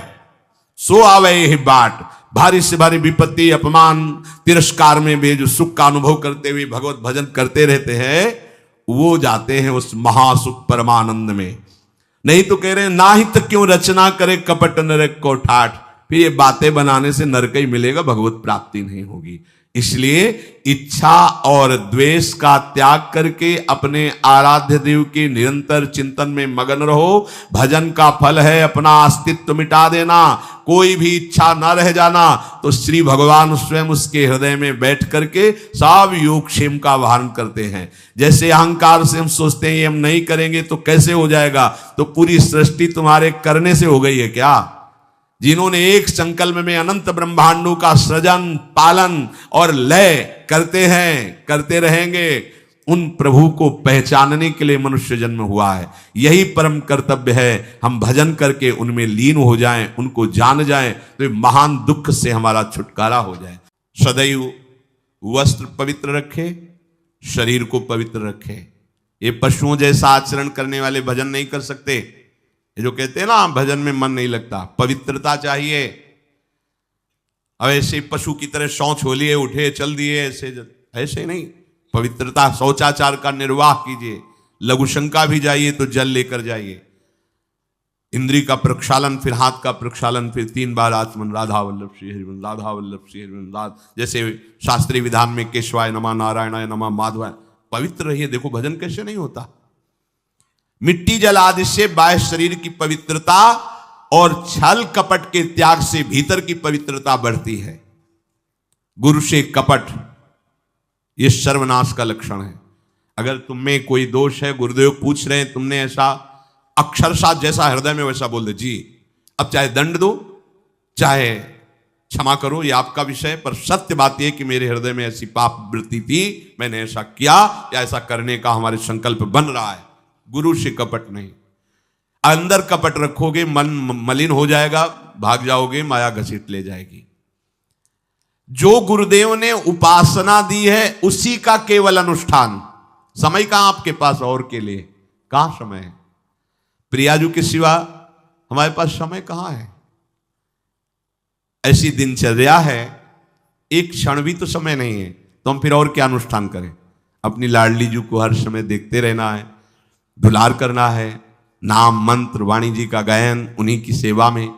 सो आवे यही बाट। भारी से भारी विपत्ति अपमान तिरस्कार में भी जो सुख का अनुभव करते हुए भगवत भजन करते रहते हैं, वो जाते हैं उस महासुख परमानंद में। नहीं तो कह रहे ना ही तक क्यों रचना करे, कपट नरक को ठाठ। फिर ये बातें बनाने से नरक ही मिलेगा, भगवत प्राप्ति नहीं होगी। इसलिए इच्छा और द्वेष का त्याग करके अपने आराध्य देव के निरंतर चिंतन में मगन रहो। भजन का फल है अपना अस्तित्व मिटा देना, कोई भी इच्छा ना रह जाना। तो श्री भगवान स्वयं उसके हृदय में बैठ करके सब योगक्षेम का वाहन करते हैं। जैसे अहंकार से हम सोचते हैं ये हम नहीं करेंगे तो कैसे हो जाएगा, तो पूरी सृष्टि तुम्हारे करने से हो गई है क्या? जिन्होंने एक संकल्प में अनंत ब्रह्मांडों का सृजन पालन और लय करते हैं, करते रहेंगे, उन प्रभु को पहचानने के लिए मनुष्य जन्म हुआ है। यही परम कर्तव्य है, हम भजन करके उनमें लीन हो जाएं, उनको जान जाएं, तो महान दुख से हमारा छुटकारा हो जाए। सदैव वस्त्र पवित्र रखे, शरीर को पवित्र रखे। ये पशुओं जैसा आचरण करने वाले भजन नहीं कर सकते। ये जो कहते हैं ना भजन में मन नहीं लगता, पवित्रता चाहिए। अब ऐसे पशु की तरह शौच हो लिए, उठे चल दिए, ऐसे नहीं। पवित्रता शौचाचार का निर्वाह कीजिए। लघुशंका भी जाइए तो जल लेकर जाइए। इंद्री का प्रक्षालन, फिर हाथ का प्रक्षालन, फिर 3 बार आचमन, राधा वल्लभ श्री हरिवंश, राधा वल्लभ श्री हरिवंश। जैसे शास्त्रीय विधान में केशवाय नमः, नारायणाय नमः, माधवाय। पवित्र रहिए। देखो भजन कैसे नहीं होता। मिट्टी जल आदि से बाह्य शरीर की पवित्रता और छल कपट के त्याग से भीतर की पवित्रता बढ़ती है। गुरु से कपट ये सर्वनाश का लक्षण है। अगर तुम में कोई दोष है, गुरुदेव पूछ रहे हैं, तुमने ऐसा अक्षरशः जैसा हृदय में वैसा बोल दे जी, अब चाहे दंड दो चाहे क्षमा करो, ये आपका विषय, पर सत्य बात यह कि मेरे हृदय में ऐसी पाप वृत्ति थी, मैंने ऐसा किया या ऐसा करने का हमारे संकल्प बन रहा है। गुरु से कपट नहीं। अंदर कपट रखोगे मन मलिन हो जाएगा, भाग जाओगे, माया घसीट ले जाएगी। जो गुरुदेव ने उपासना दी है उसी का केवल अनुष्ठान। समय कहां आपके पास और के लिए? कहां समय है? प्रियाजू के सिवा हमारे पास समय कहां है? ऐसी दिनचर्या है, एक क्षण भी तो समय नहीं है, तो हम फिर और क्या अनुष्ठान करें? अपनी लाडली जू को हर समय देखते रहना है, दुलार करना है, नाम मंत्र वाणी जी का गायन, उन्हीं की सेवा में।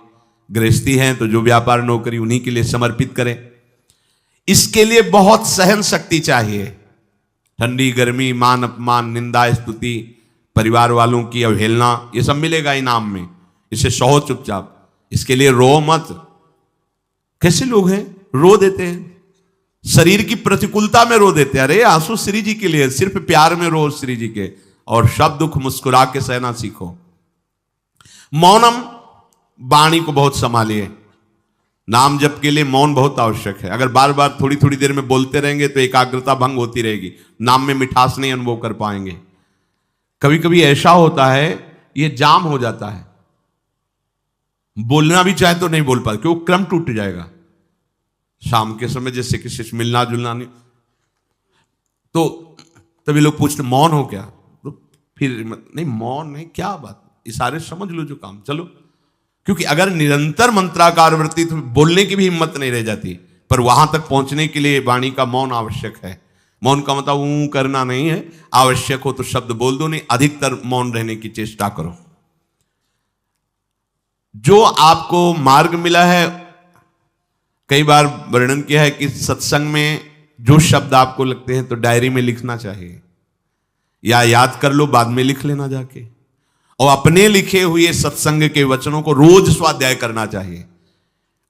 गृहस्थी हैं तो जो व्यापार नौकरी उन्हीं के लिए समर्पित करें। इसके लिए बहुत सहन शक्ति चाहिए। ठंडी गर्मी, मान अपमान, निंदा स्तुति, परिवार वालों की अवहेलना, ये सब मिलेगा इनाम में। इसे सहो चुपचाप, इसके लिए रो मत। कैसे लोग हैं, रो देते हैं, शरीर की प्रतिकूलता में रो देते हैं। अरे आंसू श्री जी के लिए, सिर्फ प्यार में रो श्री जी के, और सब दुख मुस्कुरा के सहना सीखो। मौनम, वाणी को बहुत संभालिए। नाम जप के लिए मौन बहुत आवश्यक है। अगर बार बार थोड़ी थोड़ी देर में बोलते रहेंगे तो एकाग्रता भंग होती रहेगी, नाम में मिठास नहीं अनुभव कर पाएंगे। कभी कभी ऐसा होता है, ये जाम हो जाता है, बोलना भी चाहे तो नहीं बोल पाते, क्यों, क्रम टूट जाएगा। शाम के समय जैसे किसी से मिलना जुलना नहीं, तो तभी लोग पूछते मौन हो क्या, तो फिर नहीं मौन नहीं, क्या बात, इशारे समझ लो जो काम, चलो। क्योंकि अगर निरंतर मंत्राकार वृत्ति तो बोलने की भी हिम्मत नहीं रह जाती, पर वहां तक पहुंचने के लिए वाणी का मौन आवश्यक है। मौन का मतलब ऊं करना नहीं है, आवश्यक हो तो शब्द बोल दो, नहीं अधिकतर मौन रहने की चेष्टा करो। जो आपको मार्ग मिला है, कई बार वर्णन किया है कि सत्संग में जो शब्द आपको लगते हैं तो डायरी में लिखना चाहिए, या याद कर लो, बाद में लिख लेना जाके। और अपने लिखे हुए सत्संग के वचनों को रोज स्वाध्याय करना चाहिए।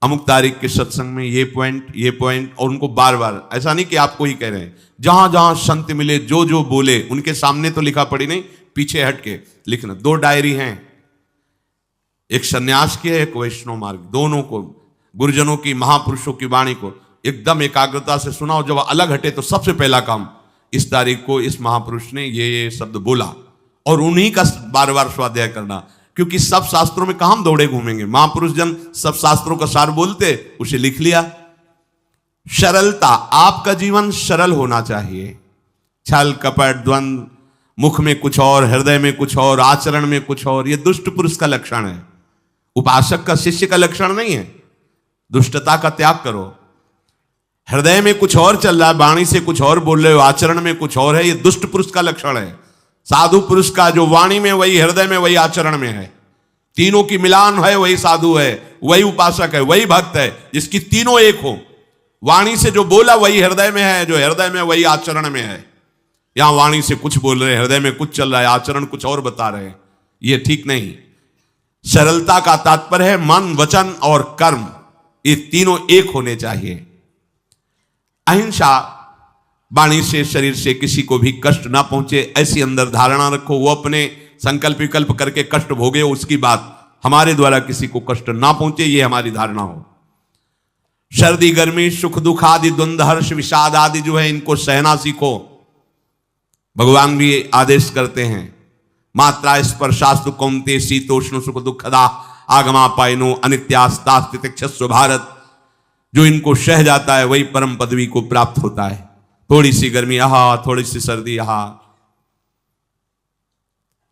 अमुक तारीख के सत्संग में ये पॉइंट, और उनको बार बार, ऐसा नहीं कि आपको ही कह रहे हैं, जहां जहां संत मिले जो जो बोले उनके सामने तो लिखा पड़ी नहीं, पीछे हट के लिखना। 2 डायरी हैं, एक सन्यास की है, एक वैष्णव मार्ग, दोनों को, गुरुजनों की, महापुरुषों की वाणी को एकदम एकाग्रता से सुनाओ। जब अलग हटे तो सबसे पहला काम, इस तारीख को इस महापुरुष ने ये शब्द बोला, और उन्हीं का बार बार स्वाध्याय करना। क्योंकि सब शास्त्रों में कहां हम दौड़े घूमेंगे, महापुरुष जन सब शास्त्रों का सार बोलते, उसे लिख लिया। सरलता, आपका जीवन सरल होना चाहिए। छल कपट द्वंद, मुख में कुछ और, हृदय में कुछ और, आचरण में कुछ और, यह दुष्ट पुरुष का लक्षण है, उपासक का, शिष्य का लक्षण नहीं है। दुष्टता का त्याग करो। हृदय में कुछ और चल रहा है, वाणी से कुछ और बोल रहे हो, आचरण में कुछ और है, यह दुष्ट पुरुष का लक्षण है। साधु पुरुष का जो वाणी में वही, हृदय में वही, आचरण में है, तीनों की मिलान है, वही साधु है, वही उपासक है, वही भक्त है, जिसकी तीनों एक हो। वाणी से जो बोला वही हृदय में है, जो हृदय में वही आचरण में है। यहां वाणी से कुछ बोल रहे हैं, हृदय में कुछ चल रहा है, आचरण कुछ और बता रहे हैं, यह ठीक नहीं। सरलता का तात्पर्य है मन, वचन और कर्म, ये तीनों एक होने चाहिए। अहिंसा, वाणी से, शरीर से किसी को भी कष्ट ना पहुंचे, ऐसी अंदर धारणा रखो। वो अपने संकल्प विकल्प करके कष्ट भोगे, उसकी बात, हमारे द्वारा किसी को कष्ट ना पहुंचे, ये हमारी धारणा हो। सर्दी गर्मी, सुख दुख आदि, द्वंद्व हर्ष विषाद आदि जो है, इनको सहना सीखो। भगवान भी आदेश करते हैं, मात्रा स्पर्शास्तु कौन्तेय शीतोष्ण सुख दुखदा आगमा पायनो अनित्यास्तास्तितिक्षस्व भारत। जो इनको सह जाता है वही परम पदवी को प्राप्त होता है। थोड़ी सी गर्मी आहा, थोड़ी सी सर्दी आहा,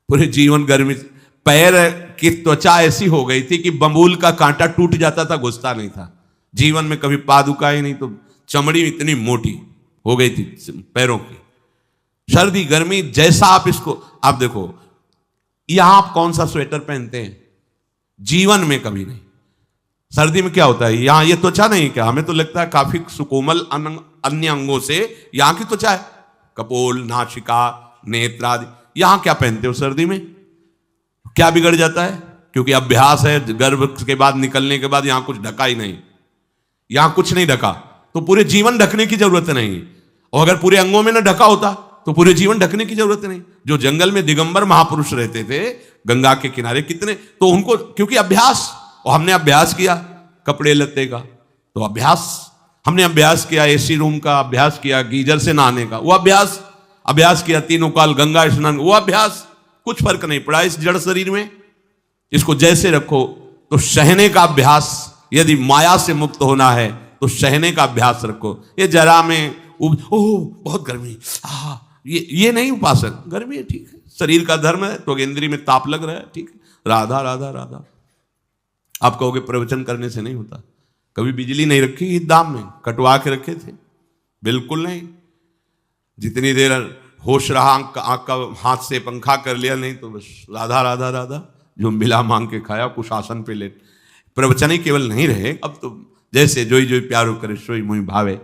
पूरे जीवन गर्मी। पैर की त्वचा ऐसी हो गई थी कि बबूल का कांटा टूट जाता था, घुसता नहीं था। जीवन में कभी पादुका ही नहीं, तो चमड़ी इतनी मोटी हो गई थी पैरों की। सर्दी गर्मी जैसा आप इसको, आप देखो यहां आप कौन सा स्वेटर पहनते हैं, जीवन में कभी नहीं। सर्दी में क्या होता है, यहां ये त्वचा नहीं क्या, हमें तो लगता है काफी सुकोमल अन्य अंगों से यहां की त्वचा है, कपोल, नासिका, नेत्र आदि। यहां क्या पहनते हो सर्दी में, क्या बिगड़ जाता है, क्योंकि अभ्यास है, गर्भ के बाद निकलने के बाद यहां कुछ ढका ही नहीं, यहां कुछ नहीं ढका, तो पूरे जीवन ढकने की जरूरत नहीं। और अगर पूरे अंगों में ना ढका होता तो पूरे जीवन ढकने की जरूरत नहीं। जो जंगल में दिगंबर महापुरुष रहते थे गंगा के किनारे, कितने, तो उनको क्योंकि अभ्यास, और हमने अभ्यास किया कपड़े लत्ते का, तो अभ्यास, हमने अभ्यास किया एसी रूम का, अभ्यास किया गीजर से नहाने का, वो अभ्यास किया तीनों काल गंगा स्नान, वो अभ्यास, कुछ फर्क नहीं पड़ा इस जड़ शरीर में। इसको जैसे रखो। तो सहने का अभ्यास, यदि माया से मुक्त होना है तो सहने का अभ्यास रखो। ये जरा में ओह बहुत गर्मी, ये नहीं उपासक, गर्मी है ठीक है, शरीर का धर्म है, तो इंद्री में ताप लग रहा है, ठीक है, राधा राधा राधा। आप कहोगे प्रवचन करने से नहीं होता। कभी बिजली नहीं रखी इस दाम में, कटवा के रखे थे, बिल्कुल नहीं। जितनी देर होश रहा, आंख का हाथ से पंखा कर लिया, नहीं तो बस राधा राधा राधा, जो मिला मांग के खाया, कुछ आसन पे लेट। प्रवचन ही केवल नहीं रहे, अब तो जैसे जोई जोई प्यारो करे सोई मुई भावे।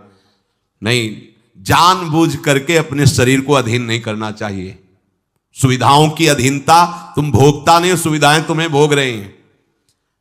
नहीं, जानबूझ करके अपने शरीर को अधीन नहीं करना चाहिए। सुविधाओं की अधीनता, तुम भोगता नहीं, सुविधाएं तुम्हें भोग रही हैं।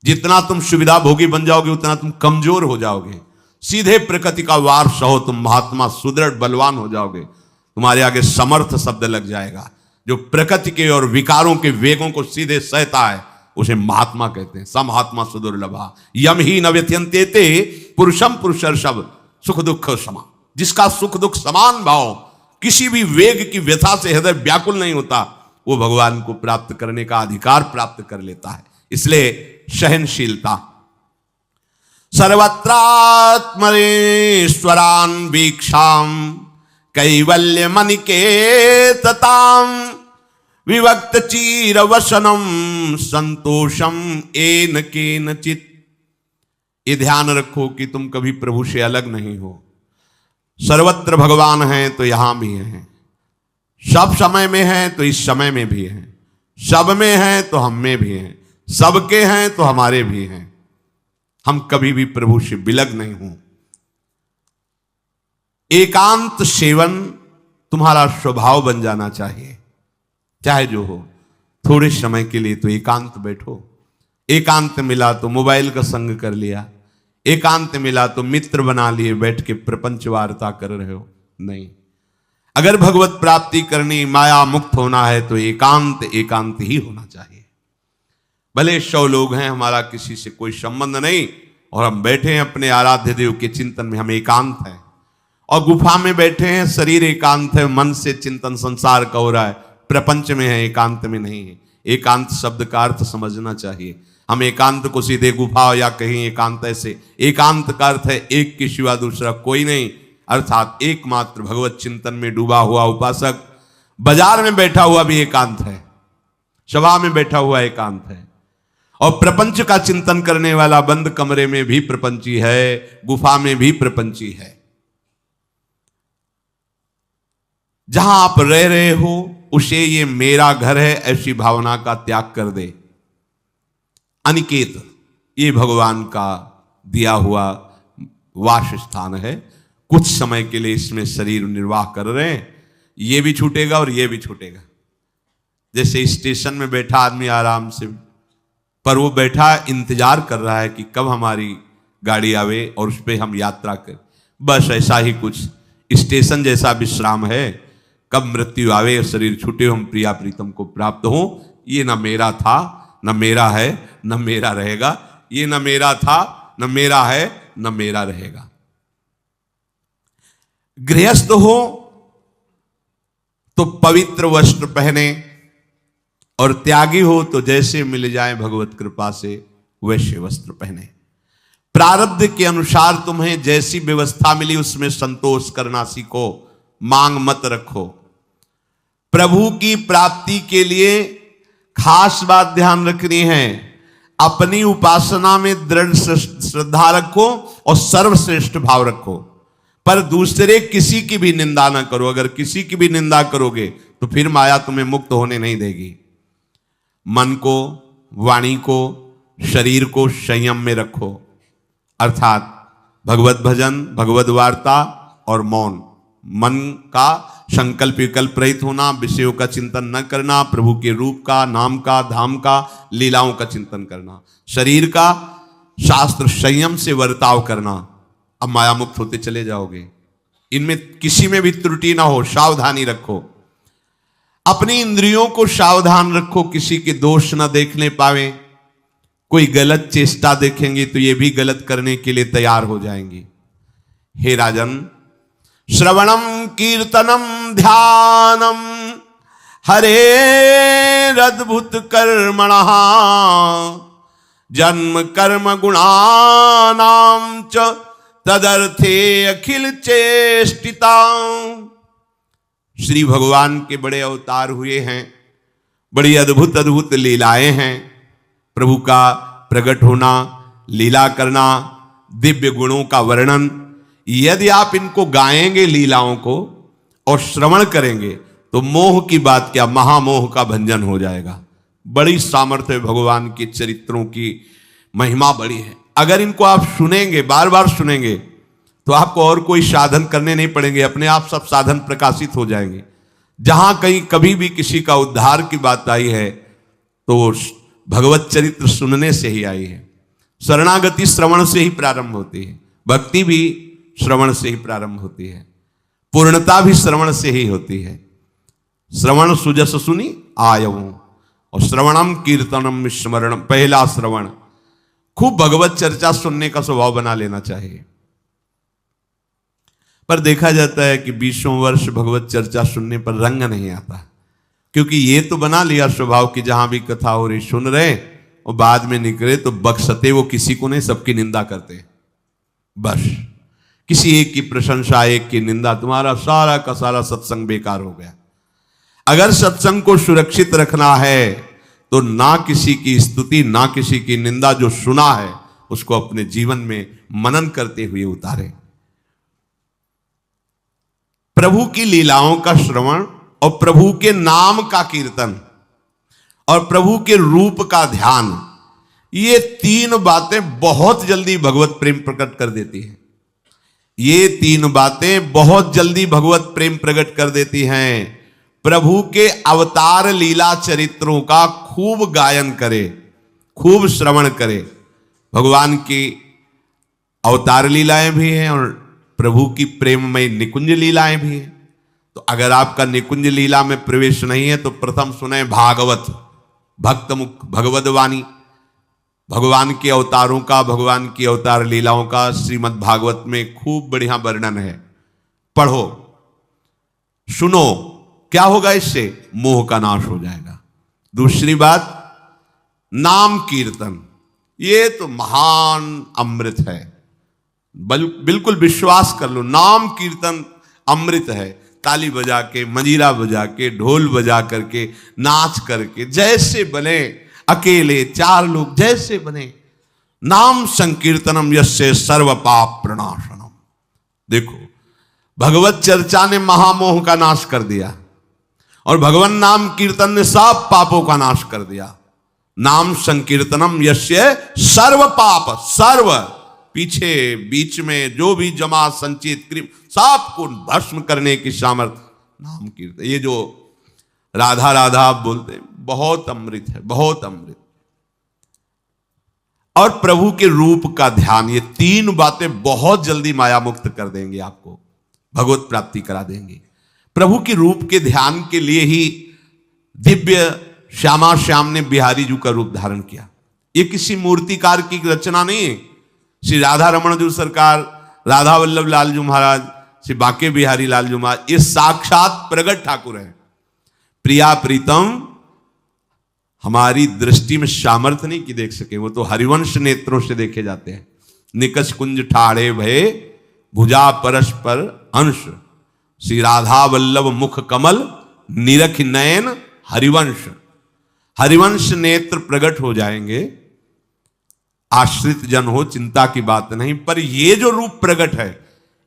जितना तुम सुविधा भोगी बन जाओगे उतना तुम कमजोर हो जाओगे। सीधे प्रकृति का वार सहो, तुम महात्मा सुदृढ़ बलवान हो जाओगे। तुम्हारे आगे समर्थ शब्द लग जाएगा। जो प्रकृति के और विकारों के वेगों को सीधे सहता है उसे महात्मा कहते हैं। समहात्मा सुदुर्लभा यम ही न व्यत्यन्ते पुरुषम पुरुषर्षभ सुख दुख समा। जिसका सुख दुख समान भाव, किसी भी वेग की व्यथा से हृदय व्याकुल नहीं होता, वो भगवान को प्राप्त करने का अधिकार प्राप्त कर लेता है। इसलिए सहनशीलता। सर्वत्रात्मनेश्वरान वीक्षाम कैवल्य मनिकेतताम विवक्त चीर वसनम संतोषम एन केनचित। ये ध्यान रखो कि तुम कभी प्रभु से अलग नहीं हो। सर्वत्र भगवान हैं तो यहां भी हैं, सब समय में हैं तो इस समय में भी हैं, सब में हैं तो हम में भी हैं, सबके हैं तो हमारे भी हैं। हम कभी भी प्रभु से विलग नहीं हूं। एकांत सेवन तुम्हारा स्वभाव बन जाना चाहिए, चाहे जो हो। थोड़े समय के लिए तो एकांत बैठो। एकांत मिला तो मोबाइल का संग कर लिया, एकांत मिला तो मित्र बना लिए, बैठ के प्रपंच वार्ता कर रहे हो। नहीं, अगर भगवत प्राप्ति करनी, माया मुक्त होना है तो एकांत एकांत ही होना चाहिए। भले 100 लोग हैं, हमारा किसी से कोई संबंध नहीं, और हम बैठे हैं अपने आराध्य देव के चिंतन में, हम एकांत हैं। और गुफा में बैठे हैं, शरीर एकांत है, मन से चिंतन संसार का हो रहा है, प्रपंच में है, एकांत में नहीं है। एकांत शब्द का अर्थ समझना चाहिए। हम एकांत को सीधे गुफा या कहीं एकांत ऐसे, एकांत का अर्थ है एक के सिवा दूसरा कोई नहीं, अर्थात एकमात्र भगवत चिंतन में डूबा हुआ उपासक। बाजार में बैठा हुआ भी एकांत है, सभा में बैठा हुआ एकांत है, और प्रपंच का चिंतन करने वाला बंद कमरे में भी प्रपंची है, गुफा में भी प्रपंची है। जहां आप रह रहे हो उसे ये मेरा घर है ऐसी भावना का त्याग कर दे। अनिकेत ये भगवान का दिया हुआ वास स्थान है। कुछ समय के लिए इसमें शरीर निर्वाह कर रहे हैं, ये भी छूटेगा और ये भी छूटेगा। जैसे स्टेशन में बैठा आदमी आराम से, पर वो बैठा इंतजार कर रहा है कि कब हमारी गाड़ी आवे और उस पर हम यात्रा करें। बस ऐसा ही कुछ स्टेशन जैसा विश्राम है। कब मृत्यु आवे और शरीर छूटे, हम प्रिया प्रीतम को प्राप्त हो। ये न मेरा था, न मेरा है, न मेरा रहेगा। ये न मेरा था, न मेरा है, न मेरा रहेगा। गृहस्थ हो तो पवित्र वस्त्र पहने, और त्यागी हो तो जैसे मिल जाए भगवत कृपा से वैसे वस्त्र पहने। प्रारब्ध के अनुसार तुम्हें जैसी व्यवस्था मिली उसमें संतोष करना सीखो, मांग मत रखो। प्रभु की प्राप्ति के लिए खास बात ध्यान रखनी है, अपनी उपासना में दृढ़ श्रद्धा रखो और सर्वश्रेष्ठ भाव रखो, पर दूसरे किसी की भी निंदा ना करो। अगर किसी की भी निंदा करोगे तो फिर माया तुम्हें मुक्त होने नहीं देगी। मन को, वाणी को, शरीर को संयम में रखो, अर्थात भगवत भजन, भगवत वार्ता और मौन। मन का संकल्प विकल्प रहित होना, विषयों का चिंतन न करना, प्रभु के रूप का, नाम का, धाम का, लीलाओं का चिंतन करना। शरीर का शास्त्र संयम से वर्ताव करना। अब माया मुक्त होते चले जाओगे। इनमें किसी में भी त्रुटि ना हो, सावधानी रखो। अपनी इंद्रियों को सावधान रखो, किसी के दोष न देखने पावे। कोई गलत चेष्टा देखेंगे तो ये भी गलत करने के लिए तैयार हो जाएंगी। हे राजन, श्रवणम कीर्तनम ध्यानम हरेरद्भुत कर्मणः जन्म कर्म गुणानां च तदर्थे अखिल चेष्टिता। श्री भगवान के बड़े अवतार हुए हैं, बड़ी अद्भुत अद्भुत लीलाएं हैं। प्रभु का प्रकट होना, लीला करना, दिव्य गुणों का वर्णन। यदि आप इनको गाएंगे लीलाओं को और श्रवण करेंगे तो मोह की बात क्या, महामोह का भंजन हो जाएगा। बड़ी सामर्थ्य भगवान के चरित्रों की, महिमा बड़ी है। अगर इनको आप सुनेंगे, बार बार सुनेंगे, तो आपको और कोई साधन करने नहीं पड़ेंगे, अपने आप सब साधन प्रकाशित हो जाएंगे। जहां कहीं कभी भी किसी का उद्धार की बात आई है तो वो भगवत चरित्र सुनने से ही आई है। शरणागति श्रवण से ही प्रारंभ होती है, भक्ति भी श्रवण से ही प्रारंभ होती है, पूर्णता भी श्रवण से ही होती है। श्रवण सुजस सुनी आयऊ, और श्रवणम कीर्तनम स्मरणम, पहला श्रवण। खूब भगवत चर्चा सुनने का स्वभाव बना लेना चाहिए। पर देखा जाता है कि 20 वर्ष भगवत चर्चा सुनने पर रंग नहीं आता, क्योंकि ये तो बना लिया स्वभाव कि जहां भी कथा हो रही सुन रहे, और बाद में निकले तो बख्शते वो किसी को नहीं, सबकी निंदा करते। बस किसी एक की प्रशंसा, एक की निंदा, तुम्हारा सारा का सारा सत्संग बेकार हो गया। अगर सत्संग को सुरक्षित रखना है तो ना किसी की स्तुति ना किसी की निंदा, जो सुना है उसको अपने जीवन में मनन करते हुए उतारे। प्रभु की लीलाओं का श्रवण और प्रभु के नाम का कीर्तन और प्रभु के रूप का ध्यान, ये तीन बातें बहुत जल्दी भगवत प्रेम प्रकट कर देती हैं। ये तीन बातें बहुत जल्दी भगवत प्रेम प्रकट कर देती हैं। प्रभु के अवतार लीला चरित्रों का खूब गायन करे, खूब श्रवण करे। भगवान की अवतार लीलाएं भी हैं और प्रभु की प्रेममय निकुंज लीलाएं भी हैं। तो अगर आपका निकुंज लीला में प्रवेश नहीं है तो प्रथम सुने भागवत, भक्त मुख भगवद वाणी, भगवान के अवतारों का, भगवान की अवतार लीलाओं का श्रीमद् भागवत में खूब बढ़िया वर्णन है। पढ़ो, सुनो, क्या होगा इससे? मोह का नाश हो जाएगा। दूसरी बात, नाम कीर्तन, ये तो महान अमृत है। बिल्कुल विश्वास कर लो, नाम कीर्तन अमृत है। ताली बजा के, मंजीरा बजा के, ढोल बजा करके, नाच करके, जैसे बने, अकेले चार लोग जैसे बने, नाम संकीर्तनम यस्य सर्व पाप प्रणाशनम। देखो, भगवत चर्चा ने महामोह का नाश कर दिया और भगवान नाम कीर्तन ने सब पापों का नाश कर दिया। नाम संकीर्तनम यस्य सर्व पाप, सर्व पीछे बीच में जो भी जमा संचित क्रिम सब को भस्म करने की सामर्थ्य नाम कीर्तन। ये जो राधा राधा आप बोलते हैं, बहुत अमृत है, बहुत अमृत। और प्रभु के रूप का ध्यान, ये तीन बातें बहुत जल्दी माया मुक्त कर देंगे, आपको भगवत प्राप्ति करा देंगे। प्रभु के रूप के ध्यान के लिए ही दिव्य श्यामा श्याम ने बिहारी जी का रूप धारण किया। ये किसी मूर्तिकार की रचना नहीं है। श्री राधा रमण जी सरकार, राधा वल्लभ लाल जी महाराज, श्री बाके बिहारी लाल जी महाराज, ये साक्षात प्रगट ठाकुर हैं। प्रिया प्रीतम हमारी दृष्टि में सामर्थ्य नहीं कि देख सके, वो तो हरिवंश नेत्रों से देखे जाते हैं। निकष कुंज ठाड़े भय भुजा परस्पर अंश, श्री राधा वल्लभ मुख कमल निरख नयन हरिवंश। हरिवंश नेत्र प्रकट हो जाएंगे, आश्रित जन हो, चिंता की बात नहीं। पर ये जो रूप प्रकट है,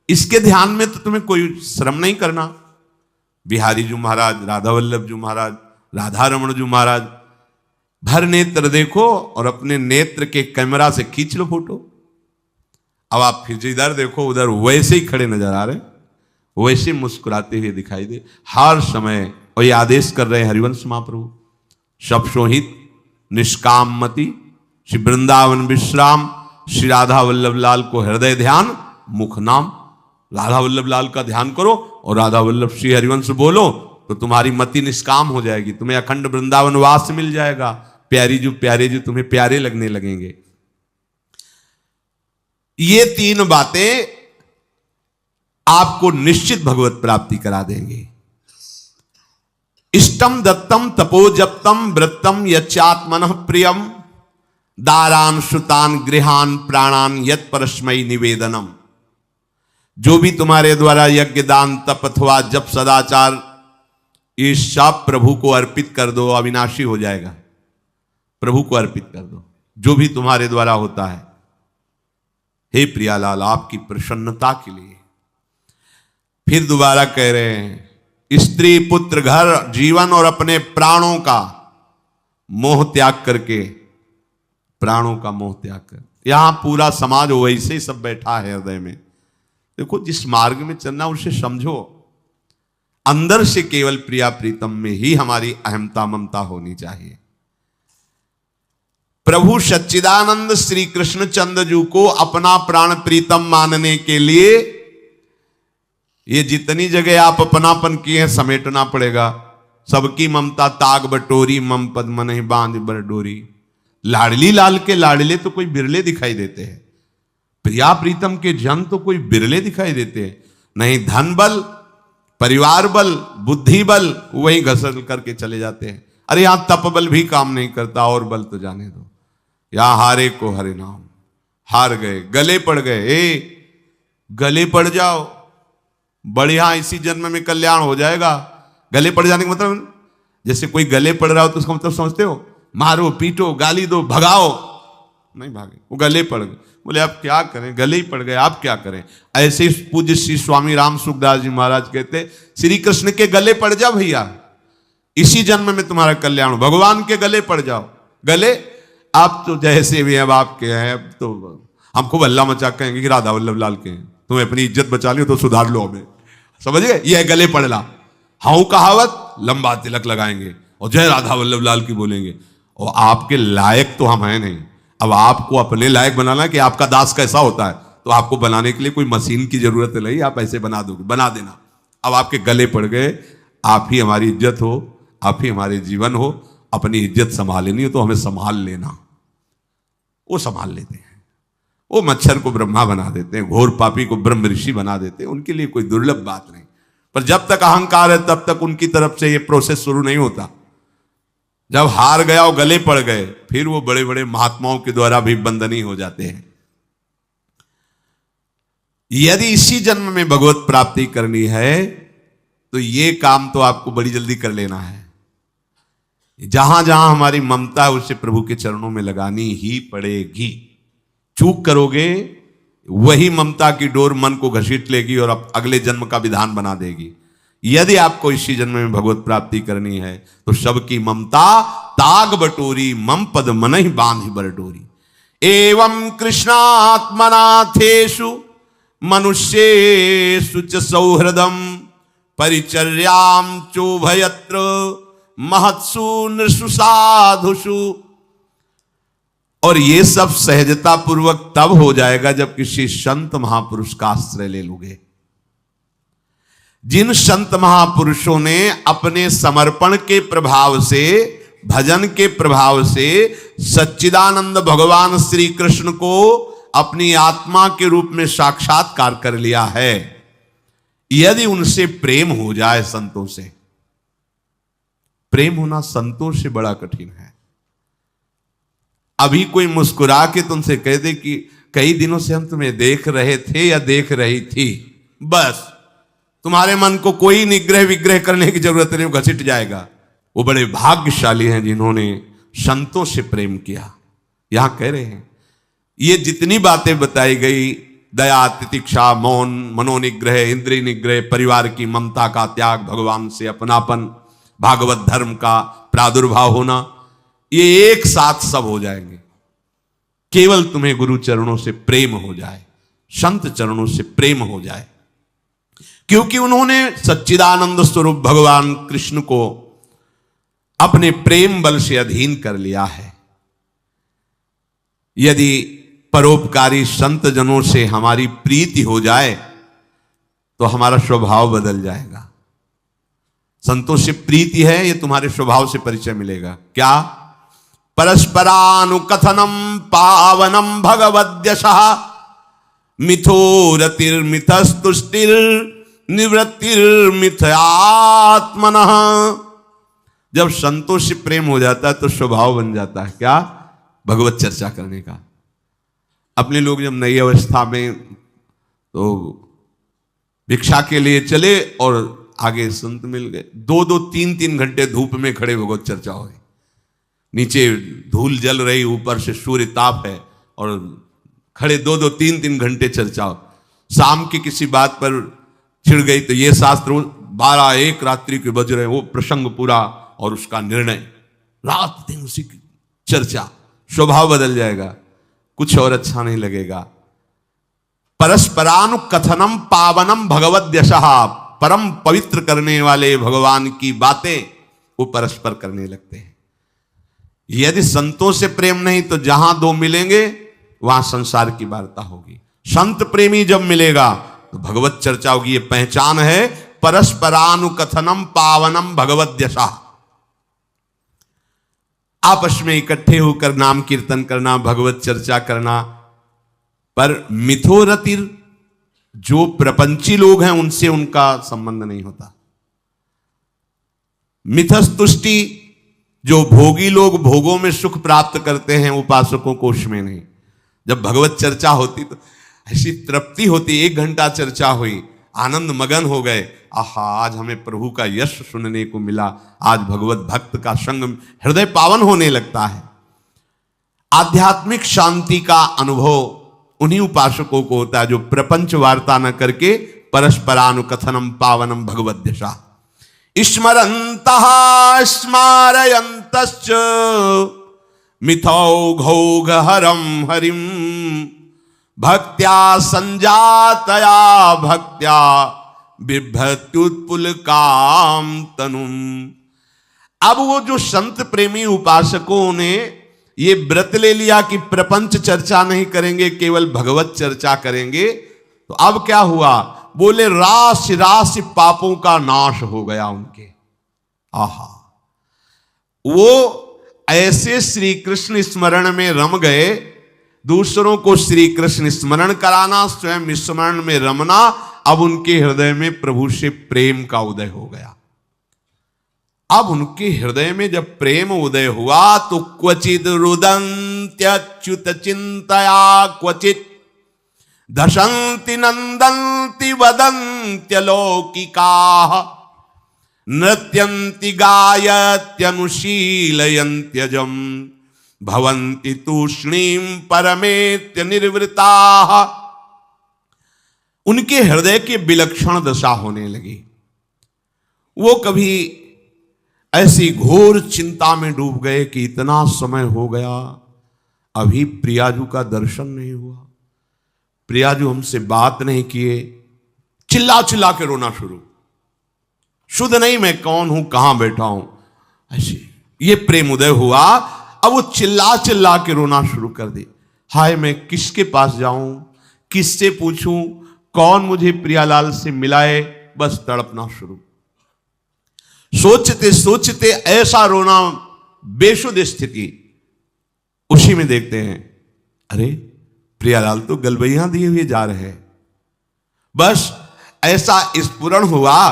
इसके ध्यान में तो तुम्हें कोई श्रम नहीं करना। बिहारी जी महाराज, राधा वल्लभ जी महाराज, राधा रमण जी महाराज, भर नेत्र देखो और अपने नेत्र के कैमरा से खींच लो फोटो। अब आप फिर इधर देखो, उधर वैसे ही खड़े नजर आ रहे, वैसे मुस्कुराते हुए दिखाई दे हर समय। और ये आदेश कर रहे हैं हरिवंश महाप्रभु, सब सोहित निष्काम मति, श्री वृंदावन विश्राम, श्री राधा वल्लभ लाल को हृदय ध्यान, मुख नाम। राधा वल्लभ लाल का ध्यान करो और राधा वल्लभ श्री हरिवंश बोलो तो तुम्हारी मति निष्काम हो जाएगी, तुम्हें अखंड वृंदावन वास मिल जाएगा। प्यारे जी तुम्हें प्यारे लगने लगेंगे। ये तीन बातें आपको निश्चित भगवत प्राप्ति करा देंगे। इष्टम दत्तम तपोजप्तम व्रतम यच्चात्मनः प्रियम, दारान श्रुतान गृहान प्राणान यत् परस्मै निवेदनम। जो भी तुम्हारे द्वारा यज्ञ दान तप अथवा जप सदाचार, ये सब प्रभु को अर्पित कर दो, अविनाशी हो जाएगा। प्रभु को अर्पित कर दो जो भी तुम्हारे द्वारा होता है। हे प्रियालाल, आपकी प्रसन्नता के लिए। फिर दोबारा कह रहे हैं, स्त्री पुत्र घर जीवन और अपने प्राणों का मोह त्याग करके, प्राणों का मोह त्याग कर। यहां पूरा समाज वैसे ही सब बैठा है हृदय में, देखो, जिस मार्ग में चलना उसे समझो। अंदर से केवल प्रिया प्रीतम में ही हमारी अहमता ममता होनी चाहिए। प्रभु सच्चिदानंद श्री कृष्ण चंद्र जी को अपना प्राण प्रीतम मानने के लिए ये जितनी जगह आप अपनापन किए हैं समेटना पड़ेगा। सबकी ममता ताग बटोरी, मम पद मन ही बांध बरडोरी। लाडली लाल के लाडले तो कोई बिरले दिखाई देते हैं, प्रिया प्रीतम के जन तो कोई बिरले दिखाई देते हैं। नहीं धन बल, परिवार बल, बुद्धि बल, वही घसल करके चले जाते हैं। अरे यहां तप बल भी काम नहीं करता, और बल तो जाने दो। यहां हारे को हरे नाम, हार गए, गले पड़ गए। गले पड़ जाओ, बढ़िया, इसी जन्म में कल्याण हो जाएगा। गले पड़ जाने का मतलब, जैसे कोई गले पड़ रहा हो तो उसका मतलब समझते हो, मारो पीटो गाली दो भगाओ, नहीं भागे, वो गले पड़ गए। बोले आप क्या करें, गले ही पड़ गए, आप क्या करें। ऐसे पूज्य श्री स्वामी राम सुखदास जी महाराज कहते, श्री कृष्ण के गले पड़ जाओ भैया, इसी जन्म में तुम्हारा कल्याण हो। भगवान के गले पड़ जाओ। गले आप तो जैसे भी अब आपके हैं, अब तो हम खूब हल्ला मचा कहेंगे कि राधा वल्लभ लाल के हैं, तुम्हें अपनी इज्जत बचा लियो तो सुधार लो हमें, समझ गए। ये गले पड़ला, हाउ कहावत, लंबा तिलक लगाएंगे और जय राधा वल्लभ लाल की बोलेंगे। और आपके लायक तो हम हैं नहीं। अब आपको अपने लायक बनाना कि आपका दास कैसा होता है, तो आपको बनाने के लिए कोई मशीन की जरूरत नहीं, आप ऐसे बना दोगे, बना देना। अब आपके गले पड़ गए, आप ही हमारी इज्जत हो, आप ही हमारे जीवन हो। अपनी इज्जत संभालनी हो तो हमें संभाल लेना। वो संभाल लेते हैं। वो मच्छर को ब्रह्मा बना देते हैं, घोर पापी को ब्रह्म ऋषि बना देते हैं। उनके लिए कोई दुर्लभ बात नहीं। पर जब तक अहंकार है तब तक उनकी तरफ से ये प्रोसेस शुरू नहीं होता। जब हार गया और गले पड़ गए, फिर वो बड़े बड़े महात्माओं के द्वारा भी बंदनी हो जाते हैं। यदि इसी जन्म में भगवत प्राप्ति करनी है तो ये काम तो आपको बड़ी जल्दी कर लेना है। जहां जहां हमारी ममता है उसे प्रभु के चरणों में लगानी ही पड़ेगी। चूक करोगे, वही ममता की डोर मन को घसीट लेगी और अगले जन्म का विधान बना देगी। यदि आपको इसी जन्म में भगवत प्राप्ति करनी है तो सबकी ममता ताग बटोरी, मम पद मन ही बांध बरडोरी। एवं कृष्णात्मनाथेषु मनुष्येषु च सौहृदम परिचर्याम चोभयत्र महत्सु नृषु साधुषु। और ये सब सहजता पूर्वक तब हो जाएगा जब किसी संत महापुरुष का आश्रय ले लोगे। जिन संत महापुरुषों ने अपने समर्पण के प्रभाव से, भजन के प्रभाव से सच्चिदानंद भगवान श्री कृष्ण को अपनी आत्मा के रूप में साक्षात्कार कर लिया है, यदि उनसे प्रेम हो जाए, संतों से प्रेम होना संतों से बड़ा कठिन है। अभी कोई मुस्कुरा के तुमसे कह दे कि कई दिनों से हम तुम्हें देख रहे थे या देख रही थी, बस तुम्हारे मन को कोई निग्रह विग्रह करने की जरूरत नहीं, वो घसीट जाएगा। वो बड़े भाग्यशाली हैं जिन्होंने संतों से प्रेम किया। यहां कह रहे हैं ये जितनी बातें बताई गई, दया, तितिक्षा, मौन, मनोनिग्रह, इंद्रिय निग्रह, परिवार की ममता का त्याग, भगवान से अपनापन, भागवत धर्म का प्रादुर्भाव होना, ये एक साथ सब हो जाएंगे। केवल तुम्हें गुरु चरणों से प्रेम हो जाए, संत चरणों से प्रेम हो जाए, क्योंकि उन्होंने सच्चिदानंद स्वरूप भगवान कृष्ण को अपने प्रेम बल से अधीन कर लिया है। यदि परोपकारी संत जनों से हमारी प्रीति हो जाए तो हमारा स्वभाव बदल जाएगा। संतों से प्रीति है, ये तुम्हारे स्वभाव से परिचय मिलेगा। क्या? परस्परानुकथनम पावनम भगवद्यशः मिथोरतिर्मिथस्तुष्टिर निवृत्तिर्मिथयात्मनः। जब संतों से प्रेम हो जाता है तो स्वभाव बन जाता है क्या? भगवत चर्चा करने का। अपने लोग जब नई अवस्था में तो भिक्षा के लिए चले और आगे संत मिल गए, 2-2, 3-3 घंटे धूप में खड़े भगवत चर्चा हो रही, नीचे धूल जल रही, ऊपर से सूर्य ताप है और खड़े 2-2, 3-3 घंटे चर्चा हो। शाम की किसी बात पर छिड़ गई तो ये शास्त्र 12-1 रात्रि के बज रहे, वो प्रसंग पूरा और उसका निर्णय, रात दिन उसी की चर्चा। स्वभाव बदल जाएगा, कुछ और अच्छा नहीं लगेगा। परस्परानुकथनम पावनम भगवद यशः, परम पवित्र करने वाले भगवान की बातें वो परस्पर करने लगते हैं। यदि संतों से प्रेम नहीं तो जहां दो मिलेंगे वहां संसार की वार्ता होगी। संत प्रेमी जब मिलेगा तो भगवत चर्चा होगी। ये पहचान है परस्परानुकथनम पावनम भगवद यशः। आपस में इकट्ठे होकर नाम कीर्तन करना, भगवत चर्चा करना, पर मिथोरतिर जो प्रपंची लोग हैं उनसे उनका संबंध नहीं होता। मिथस्तुष्टि जो भोगी लोग भोगों में सुख प्राप्त करते हैं, उपासकों को उसमें नहीं। जब भगवत चर्चा होती तो ऐसी तृप्ति होती, 1 घंटा चर्चा हुई, आनंद मगन हो गए, आहा आज हमें प्रभु का यश सुनने को मिला, आज भगवत भक्त का संग, हृदय पावन होने लगता है। आध्यात्मिक शांति का अनुभव उन्हीं उपासकों को होता है जो प्रपंच वार्ता न करके परस्परानुकथनम पावनम भगवद यशः स्मरन्तः स्मारयन्तश्च मिथौघौघहरं हरिं भक्त्या संजातया भक्त्या बिभ्रत्युत्पुलकाम तनुम। अब वो जो संत प्रेमी उपासकों ने ये व्रत ले लिया कि प्रपंच चर्चा नहीं करेंगे, केवल भगवत चर्चा करेंगे, तो अब क्या हुआ, बोले राशि राशि पापों का नाश हो गया उनके। आहा, वो ऐसे श्री कृष्ण स्मरण में रम गए, दूसरों को श्री कृष्ण स्मरण कराना, स्वयं स्मरण में रमना, अब उनके हृदय में प्रभु से प्रेम का उदय हो गया। अब उनके हृदय में जब प्रेम उदय हुआ तो क्वचित रुदन्त्यच्युत चिंतया क्वचित दशंति नंदन्ति वदन्त्यलौकिकाः नृत्यन्ति गायत्यनुशीलयन्त्यजम् भवन्ति तूष्णीं परमेत्य निर्वृताः। उनके हृदय की विलक्षण दशा होने लगी। वो कभी ऐसी घोर चिंता में डूब गए कि इतना समय हो गया अभी प्रियाजू का दर्शन नहीं हुआ, प्रियाजू हमसे बात नहीं किए, चिल्ला चिल्ला के रोना शुरू, शुद्ध नहीं मैं कौन हूं, कहां बैठा हूं, ऐसे ये प्रेम उदय हुआ। अब वो चिल्ला चिल्ला के रोना शुरू कर दे, हाय मैं किसके पास जाऊं, किससे पूछूं, कौन मुझे प्रियालाल से मिलाए, बस तड़पना शुरू। सोचते सोचते ऐसा रोना, बेशुद्ध स्थिति, उसी में देखते हैं अरे प्रियालाल तो गलबैया दिए हुए जा रहे हैं। बस ऐसा स्फुरण हुआ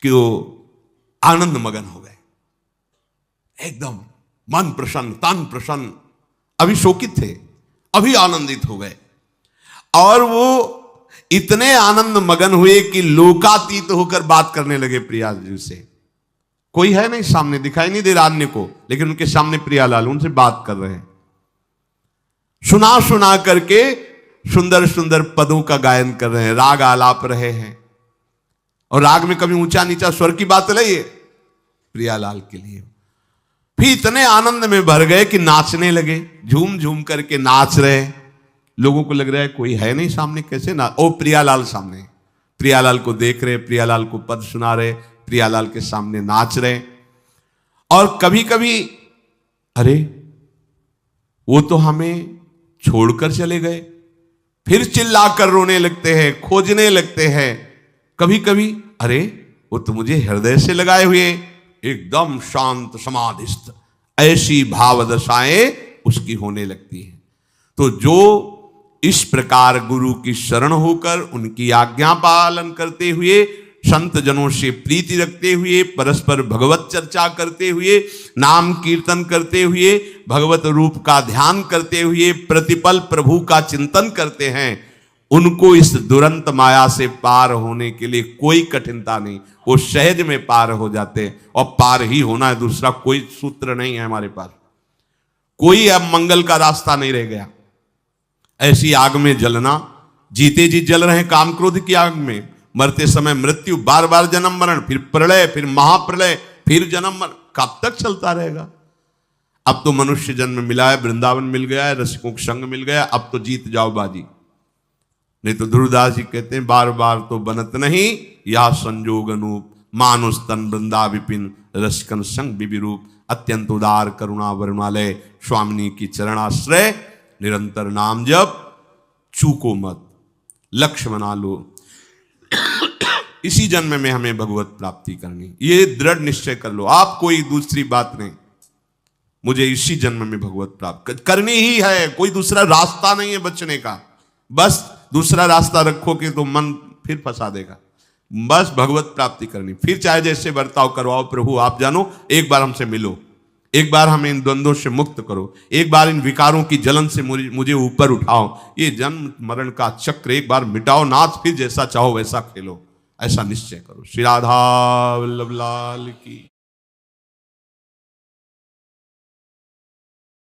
कि वो आनंद मगन हो गए, एकदम मन प्रसन्न, तन प्रसन्न, अभी शोकित थे अभी आनंदित हो गए। और वो इतने आनंद मगन हुए कि लोकातीत होकर बात करने लगे प्रियाजी से। कोई है नहीं सामने, दिखाई नहीं दे रहा अन्य को, लेकिन उनके सामने प्रियालाल उनसे बात कर रहे हैं। सुना सुना करके सुंदर सुंदर पदों का गायन कर रहे हैं, राग आलाप रहे हैं। और राग में कभी ऊंचा नीचा स्वर की बात नहीं है प्रियालाल के लिए। फिर इतने आनंद में भर गए कि नाचने लगे, झूम झूम करके नाच रहे। लोगों को लग रहा है कोई है नहीं सामने, कैसे ना, ओ प्रियालाल सामने, प्रियालाल को देख रहे, प्रियालाल को पद सुना रहे, प्रियालाल के सामने नाच रहे। और कभी कभी अरे वो तो हमें छोड़कर चले गए, फिर चिल्लाकर रोने लगते हैं, खोजने लगते हैं। कभी कभी अरे वो तो मुझे हृदय से लगाए हुए, एकदम शांत समाधिस्थ, ऐसी भाव दशाएं उसकी होने लगती हैं। तो जो इस प्रकार गुरु की शरण होकर उनकी आज्ञा पालन करते हुए, संत जनों से प्रीति रखते हुए, परस्पर भगवत चर्चा करते हुए, नाम कीर्तन करते हुए, भगवत रूप का ध्यान करते हुए, प्रतिपल प्रभु का चिंतन करते हैं, उनको इस दुरंत माया से पार होने के लिए कोई कठिनता नहीं, वो सहज में पार हो जाते हैं। और पार ही होना है, दूसरा कोई सूत्र नहीं है हमारे पास, कोई अब मंगल का रास्ता नहीं रह गया। ऐसी आग में जलना, जीते जी जल रहे काम क्रोध की आग में, मरते समय मृत्यु, बार बार जन्म मरण, फिर प्रलय, फिर महाप्रलय, फिर जन्म मरण, कब तक चलता रहेगा। अब तो मनुष्य जन्म मिला है, वृंदावन मिल गया है, रसिकों का संग मिल गया, अब तो जीत जाओ बाजी। नहीं तो ध्रुवदास जी कहते हैं बार बार तो बनत नहीं या संजोग अनूप, मानुष तन वृंदा विपिन रसकन संग विरूप, अत्यंत उदार करुणा वरुणालय स्वामिनी की चरणाश्रय, निरंतर नाम जप, चूको मत, लक्ष्य बना लो। इसी जन्म में हमें भगवत प्राप्ति करनी, ये दृढ़ निश्चय कर लो आप, कोई दूसरी बात नहीं। मुझे इसी जन्म में भगवत प्राप्त करनी ही है, कोई दूसरा रास्ता नहीं है बचने का। बस दूसरा रास्ता रखोगे तो मन फिर फंसा देगा। बस भगवत प्राप्ति करनी, फिर चाहे जैसे बर्ताव करवाओ प्रभु आप जानो, एक बार हमसे मिलो, एक बार हमें इन द्वंद्वों से मुक्त करो, एक बार इन विकारों की जलन से मुझे ऊपर उठाओ, ये जन्म मरण का चक्र एक बार मिटाओ नाथ, फिर जैसा चाहो वैसा खेलो, ऐसा निश्चय करो। श्री राधा वल्लभ लाल की।